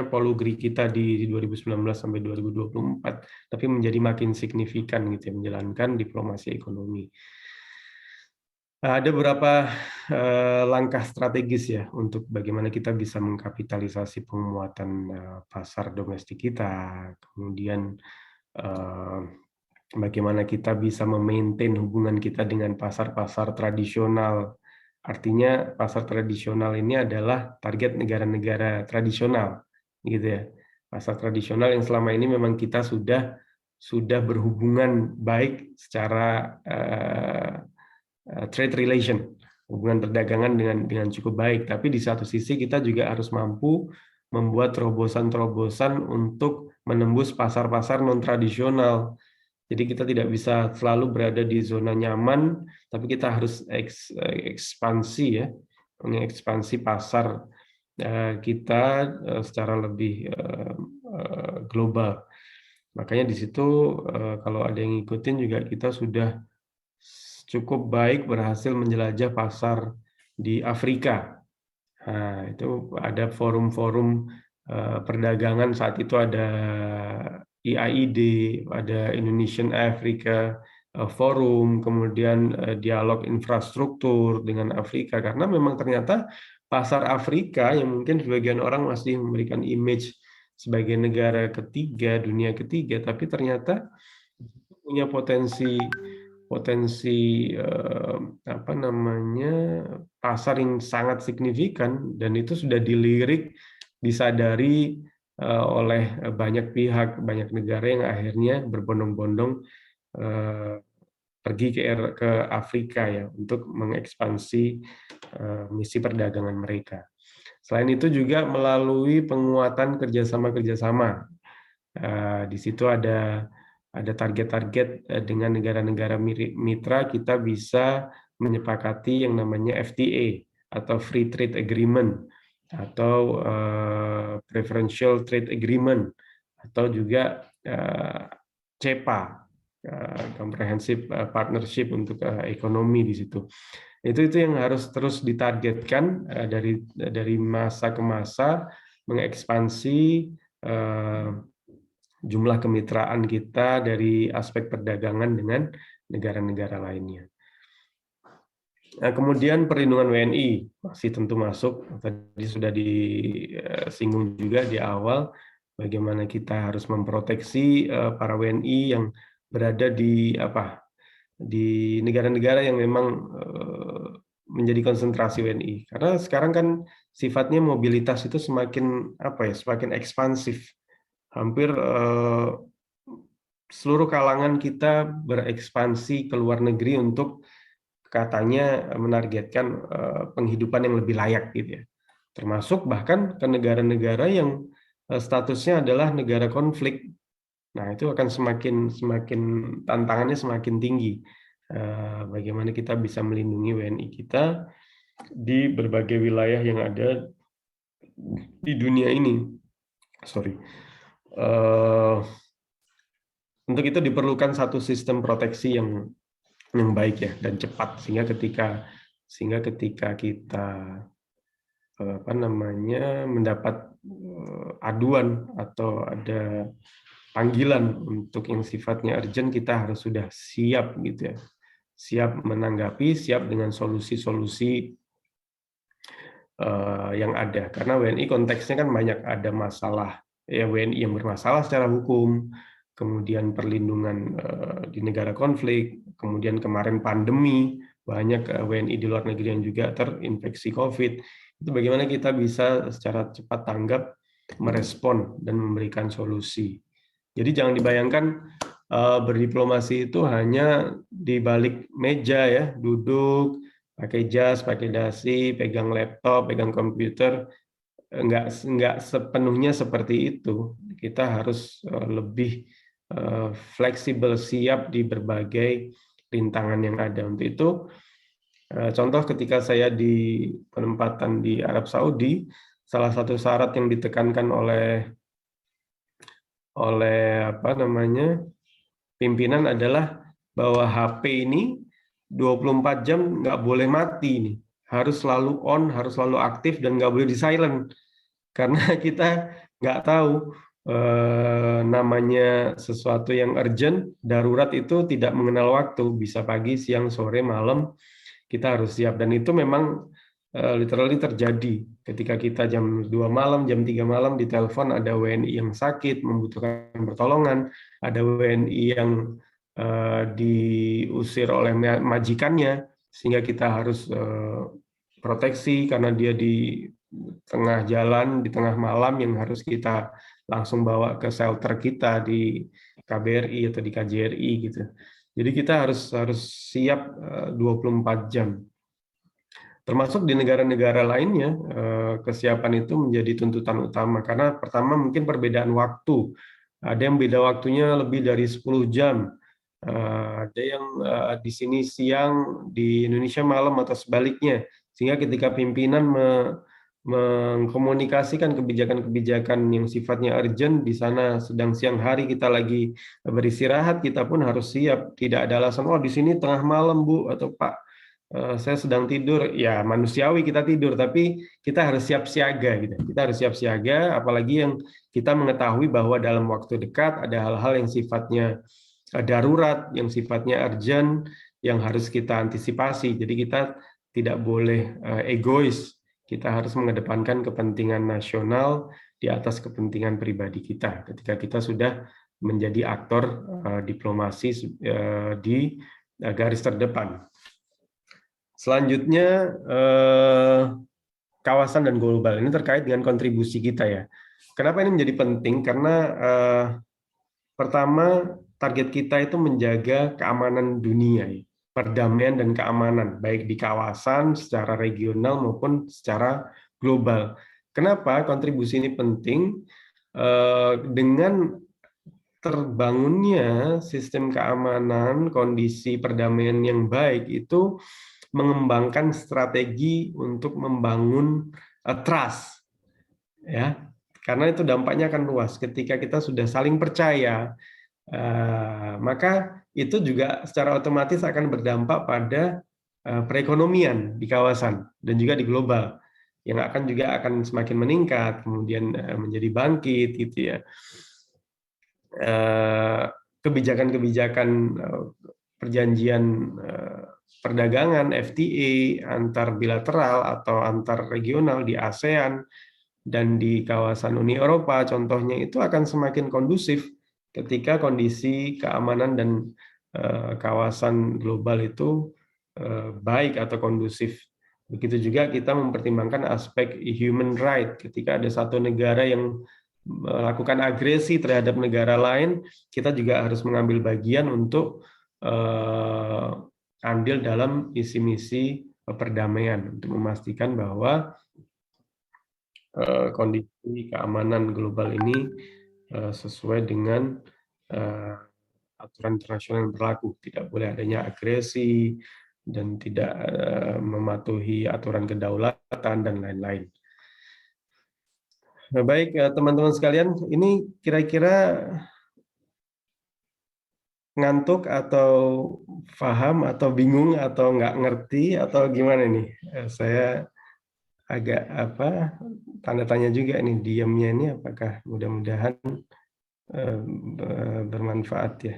Polugri kita di 2019 sampai 2024, tapi menjadi makin signifikan gitu ya, menjalankan diplomasi ekonomi. Ada beberapa langkah strategis ya untuk bagaimana kita bisa mengkapitalisasi penguatan pasar domestik kita, kemudian bagaimana kita bisa memaintain hubungan kita dengan pasar-pasar tradisional. Artinya pasar tradisional ini adalah target negara-negara tradisional, gitu ya. Pasar tradisional yang selama ini memang kita sudah berhubungan baik secara trade relation, hubungan perdagangan dengan cukup baik. Tapi di satu sisi kita juga harus mampu membuat terobosan-terobosan untuk menembus pasar-pasar non-tradisional. Jadi kita tidak bisa selalu berada di zona nyaman, tapi kita harus ekspansi ya, mengekspansi pasar kita secara lebih global. Makanya di situ kalau ada yang ngikutin juga kita sudah cukup baik berhasil menjelajah pasar di Afrika. Nah, itu ada forum-forum perdagangan saat itu ada IAID, ada Indonesian Africa Forum, kemudian dialog infrastruktur dengan Afrika, karena memang ternyata pasar Afrika yang mungkin sebagian orang masih memberikan image sebagai negara ketiga, dunia ketiga, tapi ternyata punya potensi pasar yang sangat signifikan, dan itu sudah dilirik, disadari oleh banyak pihak, banyak negara yang akhirnya berbondong-bondong pergi ke Afrika ya untuk mengekspansi misi perdagangan mereka. Selain itu juga melalui penguatan kerjasama. Di situ ada target-target dengan negara-negara mitra, kita bisa menyepakati yang namanya FTA atau Free Trade Agreement atau Preferential Trade Agreement atau juga CEPA, Comprehensive Partnership untuk ekonomi di situ. Itu yang harus terus ditargetkan dari masa ke masa, mengekspansi jumlah kemitraan kita dari aspek perdagangan dengan negara-negara lainnya. Nah, kemudian perlindungan WNI masih tentu masuk. Tadi sudah disinggung juga di awal bagaimana kita harus memproteksi para WNI yang berada di negara-negara yang memang menjadi konsentrasi WNI. Karena sekarang kan sifatnya mobilitas itu semakin ekspansif. Hampir seluruh kalangan kita berekspansi ke luar negeri untuk katanya menargetkan penghidupan yang lebih layak gitu ya. Termasuk bahkan ke negara-negara yang statusnya adalah negara konflik. Nah, itu akan semakin tantangannya semakin tinggi. Bagaimana kita bisa melindungi WNI kita di berbagai wilayah yang ada di dunia ini. Untuk itu diperlukan satu sistem proteksi yang baik ya dan cepat, sehingga ketika kita mendapat aduan atau ada panggilan untuk yang sifatnya urgent, kita harus sudah siap gitu ya, siap menanggapi, siap dengan solusi-solusi yang ada. Karena WNI konteksnya kan banyak, ada masalah ya, WNI yang bermasalah secara hukum, kemudian perlindungan di negara konflik, kemudian kemarin pandemi, banyak WNI di luar negeri yang juga terinfeksi COVID. Itu bagaimana kita bisa secara cepat tanggap, merespon, dan memberikan solusi. Jadi jangan dibayangkan berdiplomasi itu hanya di balik meja ya, duduk, pakai jas, pakai dasi, pegang laptop, pegang komputer, nggak sepenuhnya seperti itu. Kita harus lebih fleksibel, siap di berbagai rintangan yang ada. Untuk itu, contoh ketika saya di penempatan di Arab Saudi, salah satu syarat yang ditekankan oleh apa namanya pimpinan adalah bahwa HP ini 24 jam nggak boleh mati nih. Harus selalu on, harus selalu aktif, dan nggak boleh di silent. Karena kita nggak tahu namanya sesuatu yang urgent, darurat itu tidak mengenal waktu. Bisa pagi, siang, sore, malam, kita harus siap. Dan itu memang literally terjadi. Ketika kita jam 2 malam, jam 3 malam ditelepon ada WNI yang sakit, membutuhkan pertolongan, ada WNI yang diusir oleh majikannya, sehingga kita harus proteksi karena dia di tengah jalan, di tengah malam, yang harus kita langsung bawa ke shelter kita di KBRI atau di KJRI gitu. Jadi kita harus siap 24 jam. Termasuk di negara-negara lainnya, kesiapan itu menjadi tuntutan utama. Karena pertama mungkin perbedaan waktu. Ada yang beda waktunya lebih dari 10 jam. Ada yang di sini siang, di Indonesia malam, atau sebaliknya. Sehingga ketika pimpinan mengkomunikasikan kebijakan-kebijakan yang sifatnya urgent, di sana sedang siang hari kita lagi beristirahat, kita pun harus siap. Tidak ada alasan, oh di sini tengah malam Bu, atau Pak, saya sedang tidur. Ya manusiawi kita tidur, tapi kita harus siap siaga gitu. Kita harus siap siaga, apalagi yang kita mengetahui bahwa dalam waktu dekat ada hal-hal yang sifatnya darurat, yang sifatnya urgent, yang harus kita antisipasi. Jadi kita tidak boleh egois. Kita harus mengedepankan kepentingan nasional di atas kepentingan pribadi kita. Ketika kita sudah menjadi aktor diplomasi di garis terdepan. Selanjutnya, kawasan dan global. Ini terkait dengan kontribusi kita ya. Kenapa ini menjadi penting? Karena pertama, target kita itu menjaga keamanan dunia, ya. Perdamaian dan keamanan, baik di kawasan, secara regional maupun secara global. Kenapa kontribusi ini penting? Dengan terbangunnya sistem keamanan, kondisi perdamaian yang baik itu mengembangkan strategi untuk membangun trust, ya, karena itu dampaknya akan luas. Ketika kita sudah saling percaya, maka itu juga secara otomatis akan berdampak pada perekonomian di kawasan dan juga di global, yang juga akan semakin meningkat, kemudian menjadi bangkit, gitu ya. Kebijakan-kebijakan perjanjian perdagangan FTA antar bilateral atau antar regional di ASEAN dan di kawasan Uni Eropa contohnya, itu akan semakin kondusif ketika kondisi keamanan dan kawasan global itu baik atau kondusif. Begitu juga kita mempertimbangkan aspek human right. Ketika ada satu negara yang melakukan agresi terhadap negara lain, kita juga harus mengambil bagian untuk andil dalam misi-misi perdamaian untuk memastikan bahwa kondisi keamanan global ini sesuai dengan aturan internasional yang berlaku. Tidak boleh adanya agresi dan tidak mematuhi aturan kedaulatan dan lain-lain. Nah, baik teman-teman sekalian, ini kira-kira ngantuk atau paham atau bingung atau nggak ngerti atau gimana nih? Saya agak tanda tanya juga nih, diamnya ini, apakah mudah-mudahan bermanfaat ya,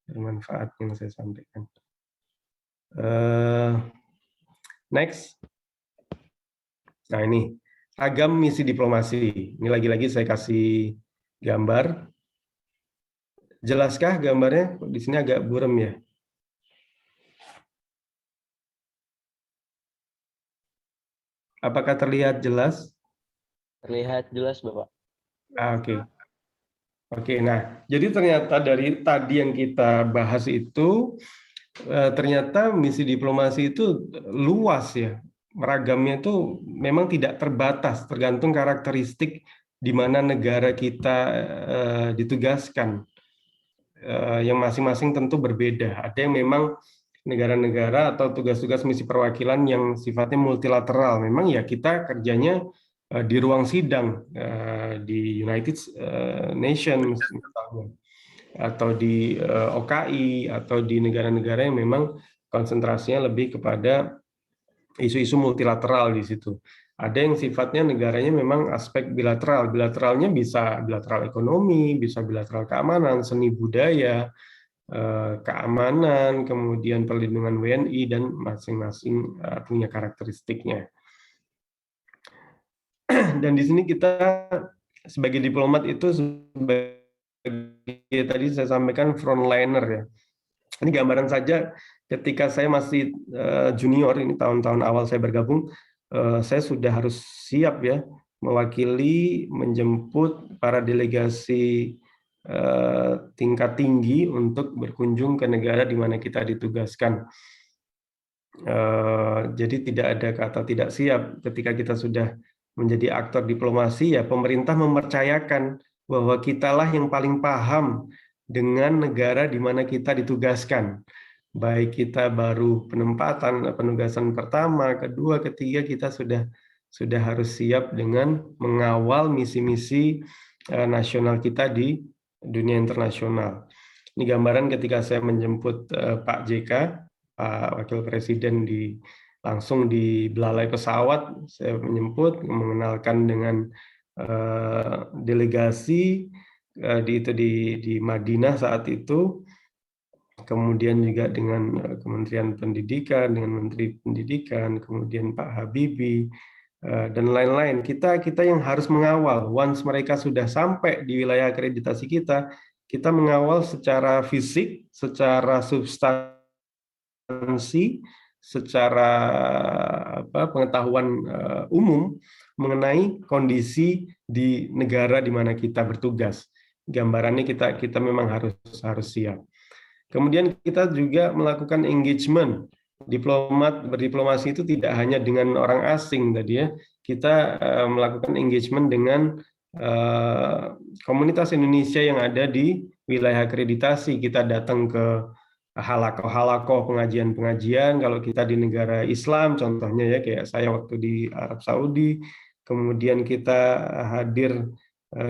bermanfaat yang saya sampaikan. Next. Nah ini ragam misi diplomasi. Ini lagi-lagi saya kasih gambar. Jelaskah gambarnya? Di sini agak buram ya. Apakah terlihat jelas? Terlihat jelas, Bapak. Oke. Oke, nah jadi ternyata dari tadi yang kita bahas itu, ternyata misi diplomasi itu luas ya, meragamnya itu memang tidak terbatas, tergantung karakteristik di mana negara kita ditugaskan. Yang masing-masing tentu berbeda. Ada yang memang negara-negara atau tugas-tugas misi perwakilan yang sifatnya multilateral. Memang ya kita kerjanya di ruang sidang di United Nations misalnya, atau di OKI, atau di negara-negara yang memang konsentrasinya lebih kepada isu-isu multilateral di situ. Ada yang sifatnya negaranya memang aspek bilateral. Bilateralnya bisa bilateral ekonomi, bisa bilateral keamanan, seni budaya, keamanan, kemudian perlindungan WNI, dan masing-masing punya karakteristiknya. Dan di sini kita sebagai diplomat itu sebagai tadi saya sampaikan frontliner ya. Ini gambaran saja ketika saya masih junior, ini tahun-tahun awal saya bergabung, saya sudah harus siap ya mewakili, menjemput para delegasi tingkat tinggi untuk berkunjung ke negara di mana kita ditugaskan. Jadi tidak ada kata tidak siap ketika kita sudah menjadi aktor diplomasi, ya pemerintah mempercayakan bahwa kitalah yang paling paham dengan negara di mana kita ditugaskan. Baik kita baru penempatan, penugasan pertama, kedua, ketiga, kita sudah harus siap dengan mengawal misi-misi nasional kita di dunia internasional. Ini gambaran ketika saya menjemput Pak JK, Pak Wakil Presiden langsung di belalai pesawat, saya menjemput, mengenalkan dengan delegasi di Madinah saat itu, kemudian juga dengan Kementerian Pendidikan, dengan Menteri Pendidikan, kemudian Pak Habibie, dan lain-lain. Kita yang harus mengawal. Once mereka sudah sampai di wilayah akreditasi kita mengawal secara fisik, secara substansi, secara pengetahuan umum mengenai kondisi di negara di mana kita bertugas. Gambarannya kita memang harus siap. Kemudian kita juga melakukan engagement. Berdiplomasi itu tidak hanya dengan orang asing tadi ya. Kita melakukan engagement dengan komunitas Indonesia yang ada di wilayah akreditasi. Kita datang ke halakoh pengajian-pengajian. Kalau kita di negara Islam, contohnya ya kayak saya waktu di Arab Saudi, kemudian kita hadir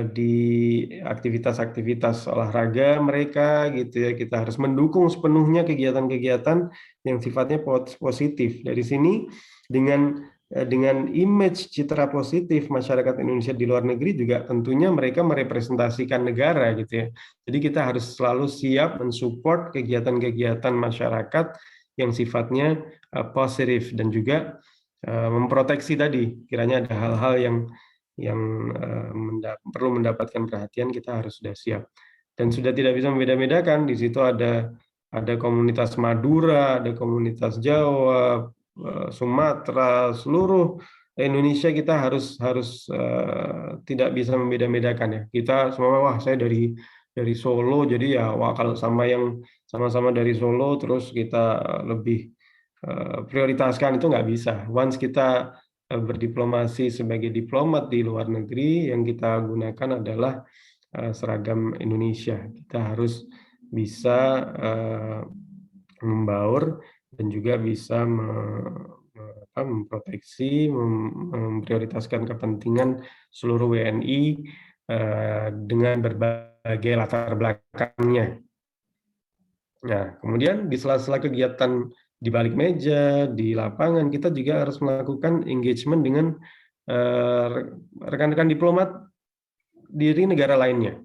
di aktivitas-aktivitas olahraga mereka gitu ya. Kita harus mendukung sepenuhnya kegiatan-kegiatan yang sifatnya positif. Dari sini dengan image citra positif masyarakat Indonesia di luar negeri juga tentunya mereka merepresentasikan negara gitu ya. Jadi kita harus selalu siap mensupport kegiatan-kegiatan masyarakat yang sifatnya positif, dan juga memproteksi tadi, kiranya ada hal-hal yang perlu mendapatkan perhatian, kita harus sudah siap. Dan sudah tidak bisa membeda-bedakan, di situ ada komunitas Madura, ada komunitas Jawa, Sumatera, seluruh Indonesia. Kita harus tidak bisa membeda-bedakan ya. Kita semua, wah saya dari Solo, jadi ya wah kalau sama-sama dari Solo terus kita lebih prioritaskan, itu nggak bisa. Once kita berdiplomasi sebagai diplomat di luar negeri, yang kita gunakan adalah seragam Indonesia. Kita harus bisa membaur dan juga bisa memproteksi, memprioritaskan kepentingan seluruh WNI dengan berbagai latar belakangnya. Nah, kemudian di sela-sela kegiatan di balik meja, di lapangan, kita juga harus melakukan engagement dengan rekan-rekan diplomat dari negara lainnya.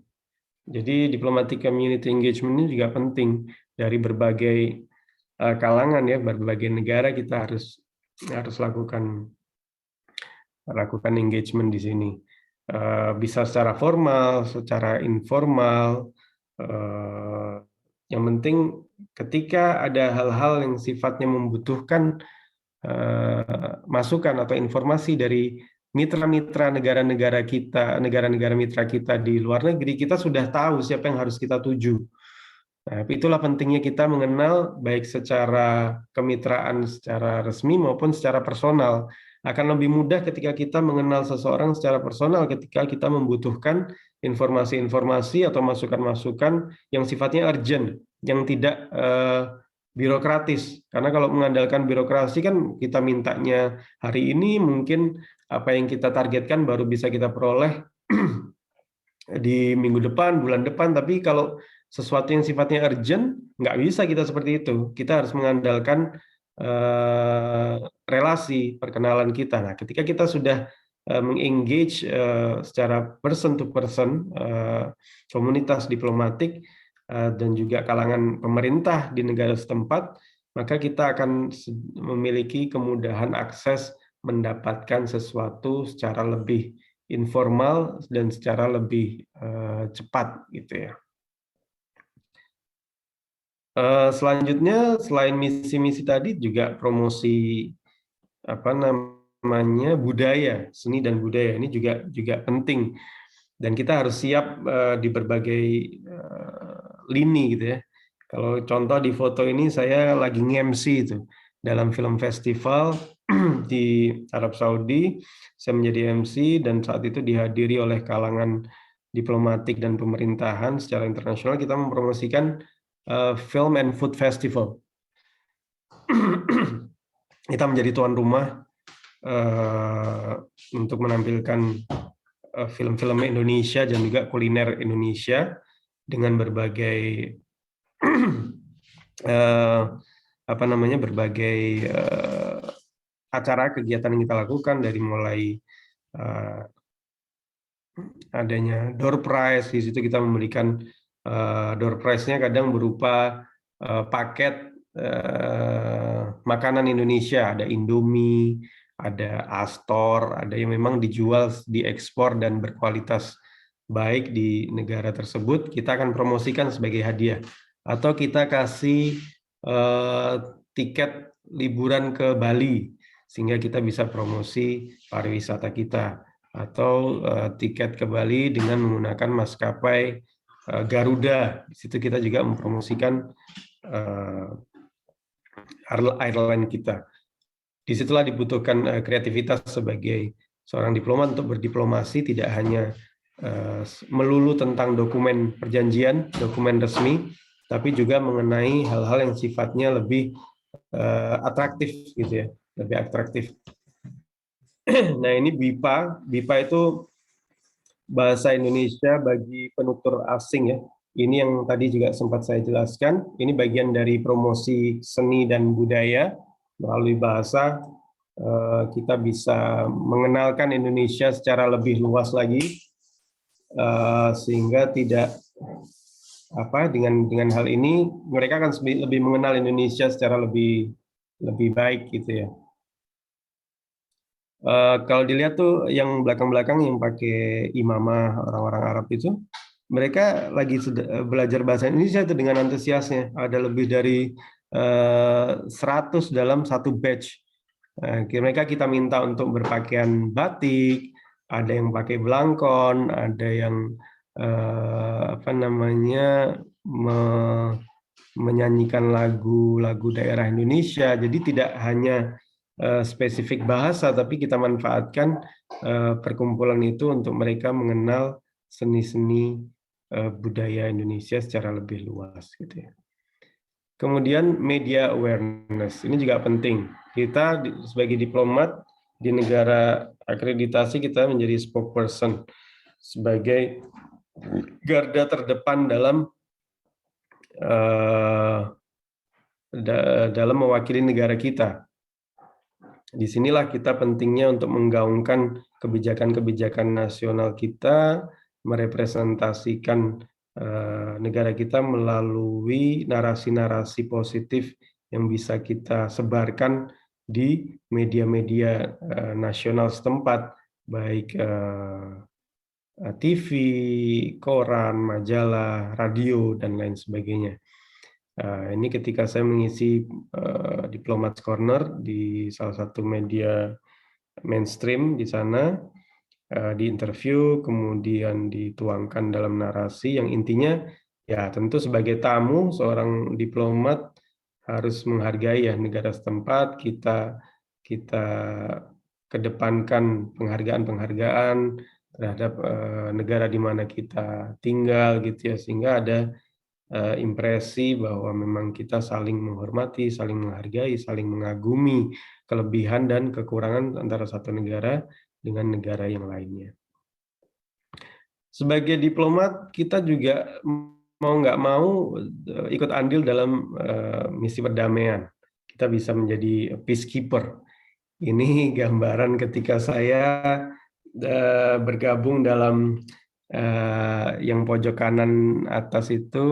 Jadi diplomatic community engagement ini juga penting. Dari berbagai kalangan ya, berbagai negara, kita harus lakukan engagement di sini. Bisa secara formal, secara informal. Yang penting ketika ada hal-hal yang sifatnya membutuhkan masukan atau informasi dari mitra-mitra negara-negara kita, negara-negara mitra kita di luar negeri, kita sudah tahu siapa yang harus kita tuju. Nah, itulah pentingnya kita mengenal baik secara kemitraan secara resmi maupun secara personal. Akan lebih mudah ketika kita mengenal seseorang secara personal ketika kita membutuhkan informasi-informasi atau masukan-masukan yang sifatnya urgent, yang tidak birokratis. Karena kalau mengandalkan birokrasi kan kita mintanya hari ini, mungkin apa yang kita targetkan baru bisa kita peroleh di minggu depan, bulan depan, tapi kalau sesuatu yang sifatnya urgent, nggak bisa kita seperti itu. Kita harus mengandalkan relasi perkenalan kita. Nah, ketika kita sudah mengengage secara person to person, komunitas diplomatik, dan juga kalangan pemerintah di negara setempat, maka kita akan memiliki kemudahan akses mendapatkan sesuatu secara lebih informal dan secara lebih cepat gitu ya. Selanjutnya selain misi-misi tadi juga promosi apa namanya budaya, seni dan budaya ini juga penting dan kita harus siap di berbagai lini gitu ya. Kalau contoh di foto ini saya lagi nge-MC itu dalam film festival di Arab Saudi, saya menjadi MC dan saat itu dihadiri oleh kalangan diplomatik dan pemerintahan secara internasional. Kita mempromosikan Film and Food Festival. Kita menjadi tuan rumah untuk menampilkan film-film Indonesia dan juga kuliner Indonesia dengan berbagai berbagai acara kegiatan yang kita lakukan, dari mulai adanya door prize. Di situ kita memberikan door prize-nya kadang berupa paket makanan Indonesia, ada Indomie, ada Astor, ada yang memang dijual, diekspor dan berkualitas baik di negara tersebut, kita akan promosikan sebagai hadiah. Atau kita kasih tiket liburan ke Bali, sehingga kita bisa promosi pariwisata kita. Atau tiket ke Bali dengan menggunakan maskapai Garuda. Di situ kita juga mempromosikan airline kita. Disitulah dibutuhkan kreativitas sebagai seorang diplomat untuk berdiplomasi, tidak hanya melulu tentang dokumen perjanjian, dokumen resmi, tapi juga mengenai hal-hal yang sifatnya lebih atraktif gitu ya, lebih atraktif. Nah, ini BIPA. BIPA itu bahasa Indonesia bagi penutur asing ya. Ini yang tadi juga sempat saya jelaskan. Ini bagian dari promosi seni dan budaya. Melalui bahasa kita bisa mengenalkan Indonesia secara lebih luas lagi, sehingga tidak dengan hal ini mereka akan lebih mengenal Indonesia secara lebih baik gitu ya. Kalau dilihat tuh yang belakang-belakang yang pakai imamah orang-orang Arab itu, mereka lagi belajar bahasa Indonesia itu dengan antusiasnya. Ada lebih dari 100 dalam satu batch. Mereka kita minta untuk berpakaian batik, ada yang pakai belangkon, ada yang menyanyikan lagu-lagu daerah Indonesia. Jadi tidak hanya spesifik bahasa, tapi kita manfaatkan perkumpulan itu untuk mereka mengenal seni-seni budaya Indonesia secara lebih luas gitu ya. Kemudian media awareness, ini juga penting. Kita sebagai diplomat di negara akreditasi, kita menjadi spokesperson sebagai garda terdepan dalam mewakili negara kita. Disinilah kita pentingnya untuk menggaungkan kebijakan-kebijakan nasional kita, merepresentasikan negara kita melalui narasi-narasi positif yang bisa kita sebarkan di media-media nasional setempat, baik TV, koran, majalah, radio, dan lain sebagainya. Ini ketika saya mengisi Diplomat's Corner di salah satu media mainstream di sana, di interview, kemudian dituangkan dalam narasi yang intinya Ya, tentu sebagai tamu, seorang diplomat harus menghargai ya negara setempat. Kita kedepankan penghargaan-penghargaan terhadap negara di mana kita tinggal gitu ya, sehingga ada impresi bahwa memang kita saling menghormati, saling menghargai, saling mengagumi kelebihan dan kekurangan antara satu negara dengan negara yang lainnya. Sebagai diplomat, kita juga mau nggak mau ikut andil dalam misi perdamaian. Kita bisa menjadi peacekeeper. Ini gambaran ketika saya bergabung dalam yang pojok kanan atas itu,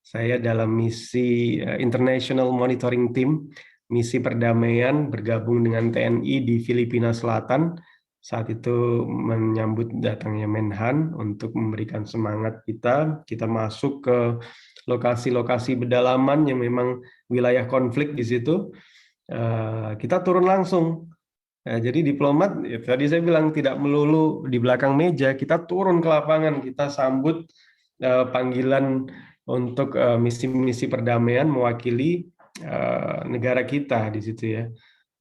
saya dalam misi International Monitoring Team, misi perdamaian bergabung dengan TNI di Filipina Selatan. Saat itu menyambut datangnya Menhan untuk memberikan semangat kita masuk ke lokasi-lokasi pedalaman yang memang wilayah konflik di situ. Kita turun langsung. Jadi diplomat, ya, tadi saya bilang tidak melulu di belakang meja, kita turun ke lapangan, kita sambut panggilan untuk misi-misi perdamaian mewakili negara kita di situ ya.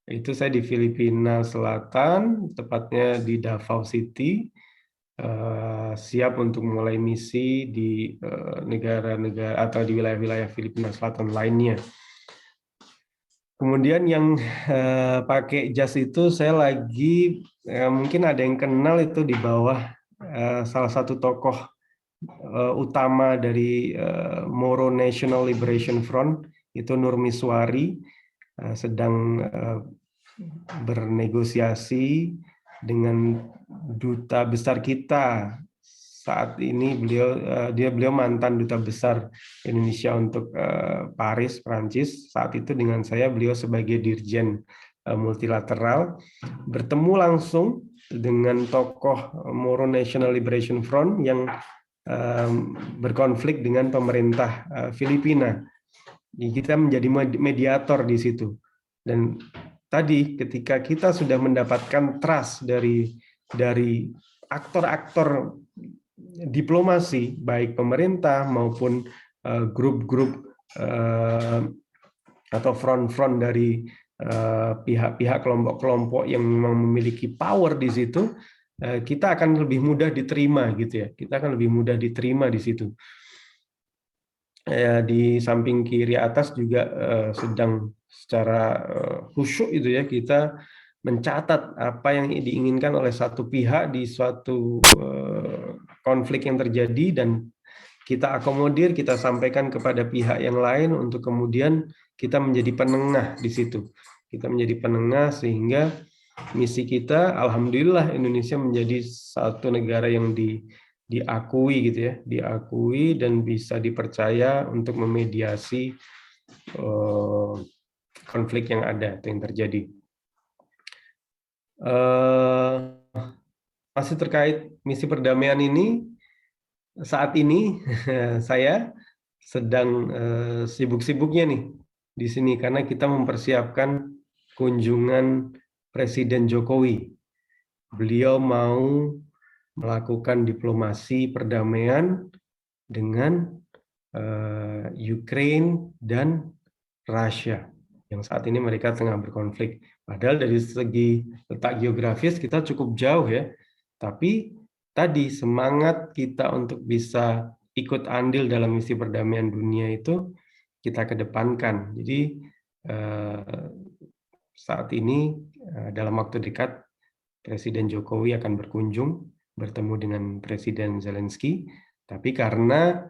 Itu saya di Filipina Selatan, tepatnya di Davao City, siap untuk mulai misi di negara-negara atau di wilayah-wilayah Filipina Selatan lainnya. Kemudian yang pakai jas itu saya lagi mungkin ada yang kenal itu di bawah salah satu tokoh utama dari Moro National Liberation Front itu Nur Miswari sedang bernegosiasi dengan duta besar kita saat ini. Beliau mantan duta besar Indonesia untuk Paris, Prancis. Saat itu dengan saya, beliau sebagai dirjen multilateral, bertemu langsung dengan tokoh Moro National Liberation Front yang berkonflik dengan pemerintah Filipina. Kita menjadi mediator di situ. Dan tadi ketika kita sudah mendapatkan trust dari aktor-aktor diplomasi, baik pemerintah maupun grup-grup atau front-front dari pihak-pihak kelompok-kelompok yang memang memiliki power di situ, kita akan lebih mudah diterima gitu ya. Kita akan lebih mudah diterima di situ. Di samping kiri atas juga sedang secara khusyuk itu ya, kita mencatat apa yang diinginkan oleh satu pihak di suatu konflik yang terjadi, dan kita akomodir, kita sampaikan kepada pihak yang lain untuk kemudian kita menjadi penengah di situ. Kita menjadi penengah sehingga misi kita, alhamdulillah, Indonesia menjadi satu negara yang diakui gitu ya, diakui dan bisa dipercaya untuk memediasi konflik yang ada, yang terjadi. Masih terkait misi perdamaian ini, saat ini saya sedang sibuk-sibuknya nih di sini karena kita mempersiapkan kunjungan Presiden Jokowi. Beliau mau melakukan diplomasi perdamaian dengan Ukraine dan Rusia yang saat ini mereka tengah berkonflik. Padahal dari segi letak geografis kita cukup jauh ya, tapi tadi semangat kita untuk bisa ikut andil dalam misi perdamaian dunia itu kita kedepankan. Jadi saat ini dalam waktu dekat Presiden Jokowi akan bertemu dengan Presiden Zelensky, tapi karena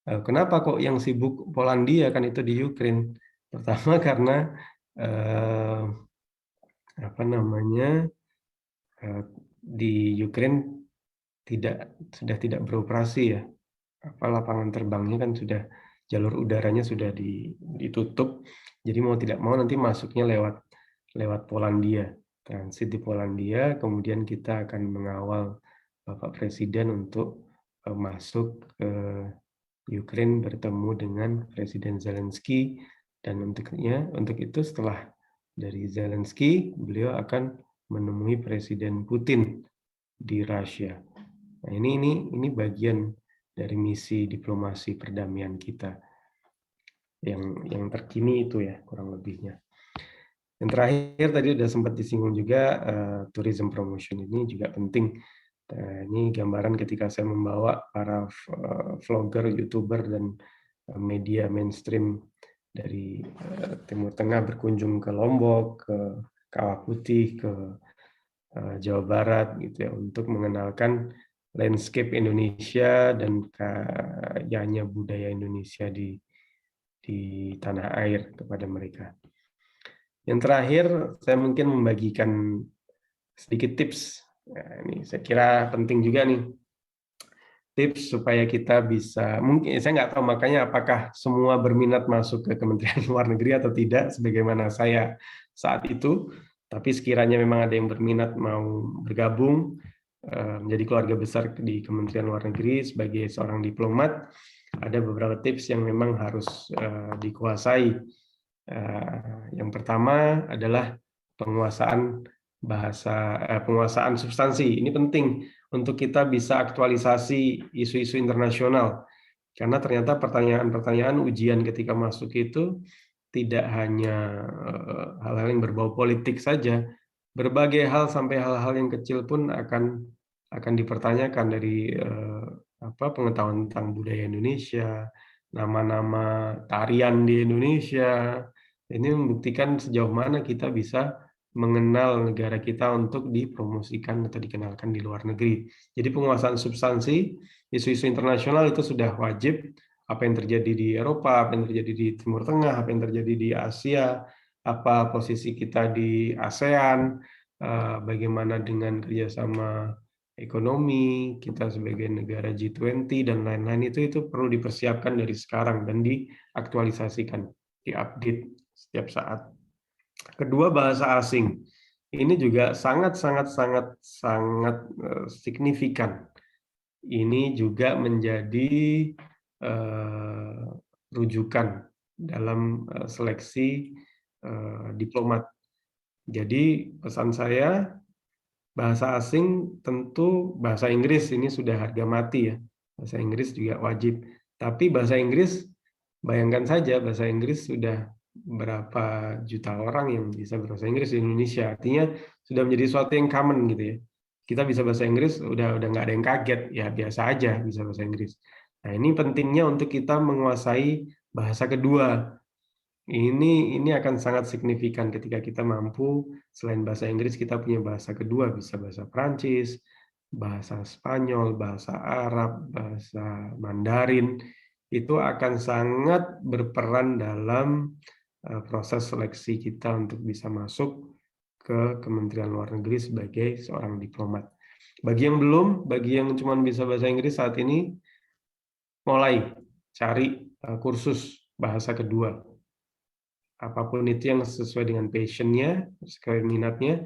kenapa kok yang sibuk Polandia kan itu di Ukraine? Pertama karena di Ukraine sudah tidak beroperasi ya. Lapangan terbangnya kan sudah, jalur udaranya sudah ditutup. Jadi mau tidak mau nanti masuknya lewat Polandia, transit di Polandia, kemudian kita akan mengawal Bapak Presiden untuk masuk ke Ukraine bertemu dengan Presiden Zelensky, dan untuk itu setelah dari Zelensky beliau akan menemui Presiden Putin di Rusia. Nah, ini bagian dari misi diplomasi perdamaian kita yang terkini itu ya kurang lebihnya. Yang terakhir tadi sudah sempat disinggung juga, tourism promotion ini juga penting. Ini gambaran ketika saya membawa para vlogger, YouTuber, dan media mainstream dari Timur Tengah berkunjung ke Lombok, ke Kawah Putih, ke Jawa Barat gitu ya, untuk mengenalkan landscape Indonesia dan kayanya budaya Indonesia di tanah air kepada mereka. Yang terakhir, saya mungkin membagikan sedikit tips. Nah, ini saya kira penting juga nih. Tips supaya kita bisa, mungkin saya nggak tahu makanya apakah semua berminat masuk ke Kementerian Luar Negeri atau tidak, sebagaimana saya saat itu. Tapi sekiranya memang ada yang berminat mau bergabung menjadi keluarga besar di Kementerian Luar Negeri sebagai seorang diplomat, ada beberapa tips yang memang harus dikuasai. Yang pertama adalah penguasaan bahasa, penguasaan substansi. Ini penting untuk kita bisa aktualisasi isu-isu internasional. Karena ternyata pertanyaan-pertanyaan ujian ketika masuk itu tidak hanya hal-hal yang berbau politik saja, berbagai hal sampai hal-hal yang kecil pun akan dipertanyakan dari pengetahuan tentang budaya Indonesia, nama-nama tarian di Indonesia. Ini membuktikan sejauh mana kita bisa mengenal negara kita untuk dipromosikan atau dikenalkan di luar negeri. Jadi penguasaan substansi, isu-isu internasional itu sudah wajib. Apa yang terjadi di Eropa, apa yang terjadi di Timur Tengah, apa yang terjadi di Asia, apa posisi kita di ASEAN, bagaimana dengan kerjasama ekonomi, kita sebagai negara G20, dan lain-lain itu perlu dipersiapkan dari sekarang dan diaktualisasikan, diupdate setiap saat. Kedua, bahasa asing. Ini juga sangat signifikan. Ini juga menjadi rujukan dalam seleksi diplomat. Jadi pesan saya, bahasa asing tentu bahasa Inggris ini sudah harga mati ya. Bahasa Inggris juga wajib. Tapi bahasa Inggris, bayangkan saja bahasa Inggris sudah berapa juta orang yang bisa berbahasa Inggris di Indonesia. Artinya sudah menjadi sesuatu yang common gitu ya. Kita bisa bahasa Inggris udah nggak ada yang kaget, ya biasa aja bisa bahasa Inggris. Nah, ini pentingnya untuk kita menguasai bahasa kedua. Ini akan sangat signifikan ketika kita mampu selain bahasa Inggris kita punya bahasa kedua, bisa bahasa Prancis, bahasa Spanyol, bahasa Arab, bahasa Mandarin. Itu akan sangat berperan dalam proses seleksi kita untuk bisa masuk ke Kementerian Luar Negeri sebagai seorang diplomat. Bagi yang belum, bagi yang cuma bisa bahasa Inggris saat ini, mulai cari kursus bahasa kedua. Apapun itu yang sesuai dengan passion-nya, sesuai minatnya,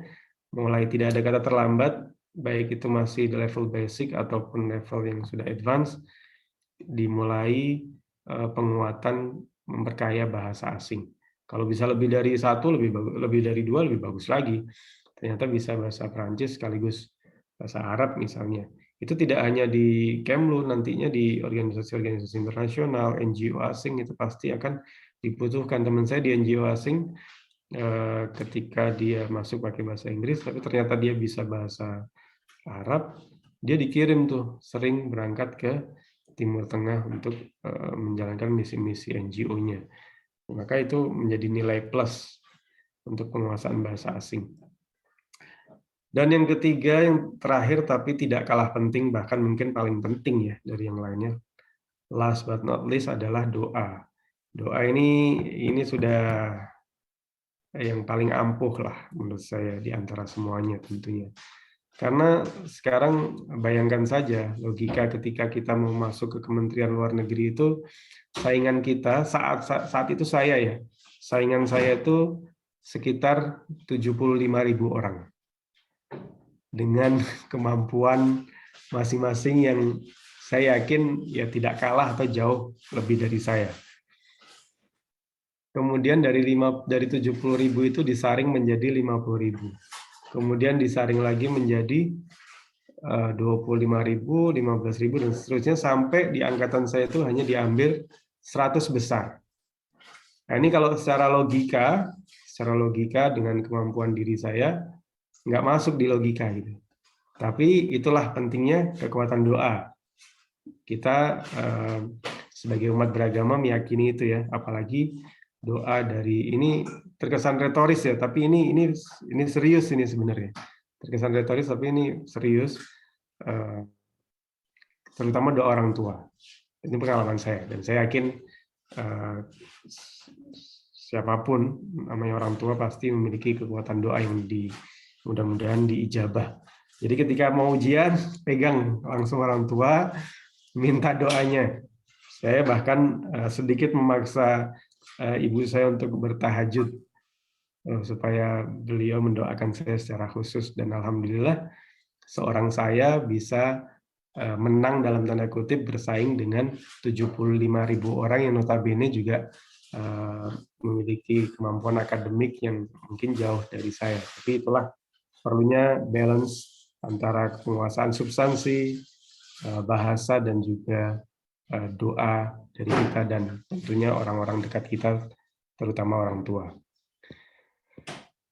mulai tidak ada kata terlambat, baik itu masih di level basic ataupun level yang sudah advance, dimulai penguatan memperkaya bahasa asing. Kalau bisa lebih dari satu, lebih dari dua, lebih bagus lagi. Ternyata bisa bahasa Prancis sekaligus bahasa Arab misalnya. Itu tidak hanya di Kemlu, nantinya di organisasi-organisasi internasional, NGO asing itu pasti akan dibutuhkan. Teman saya di NGO asing, ketika dia masuk pakai bahasa Inggris, tapi ternyata dia bisa bahasa Arab, dia dikirim tuh, sering berangkat ke Timur Tengah untuk menjalankan misi-misi NGO-nya. Maka itu menjadi nilai plus untuk penguasaan bahasa asing. Dan yang ketiga, yang terakhir tapi tidak kalah penting, bahkan mungkin paling penting ya dari yang lainnya, last but not least adalah doa. Doa ini sudah yang paling ampuh lah menurut saya di antara semuanya tentunya. Karena sekarang bayangkan saja logika ketika kita mau masuk ke Kementerian Luar Negeri itu, saingan kita saat itu saya ya, saingan saya itu sekitar 75.000 orang dengan kemampuan masing-masing yang saya yakin ya tidak kalah atau jauh lebih dari saya. Kemudian dari 70.000 itu disaring menjadi 50.000. Kemudian disaring lagi menjadi 25.000, 15.000 dan seterusnya sampai di angkatan saya itu hanya diambil 100 besar. Nah, ini kalau secara logika dengan kemampuan diri saya nggak masuk di logika gitu. Tapi itulah pentingnya kekuatan doa. Kita sebagai umat beragama meyakini itu ya, apalagi doa dari ini terkesan retoris ya, tapi ini serius ini sebenarnya. Terkesan retoris tapi ini serius, terutama doa orang tua. Ini pengalaman saya dan saya yakin siapapun namanya orang tua pasti memiliki kekuatan doa yang mudah-mudahan diijabah. Jadi ketika mau ujian, pegang langsung orang tua, minta doanya. Saya bahkan sedikit memaksa ibu saya untuk bertahajud supaya beliau mendoakan saya secara khusus dan alhamdulillah seorang saya bisa menang dalam tanda kutip bersaing dengan 75.000 orang yang notabene juga memiliki kemampuan akademik yang mungkin jauh dari saya. Tapi itulah perlunya balance antara penguasaan substansi, bahasa, dan juga doa dari kita dan tentunya orang-orang dekat kita, terutama orang tua.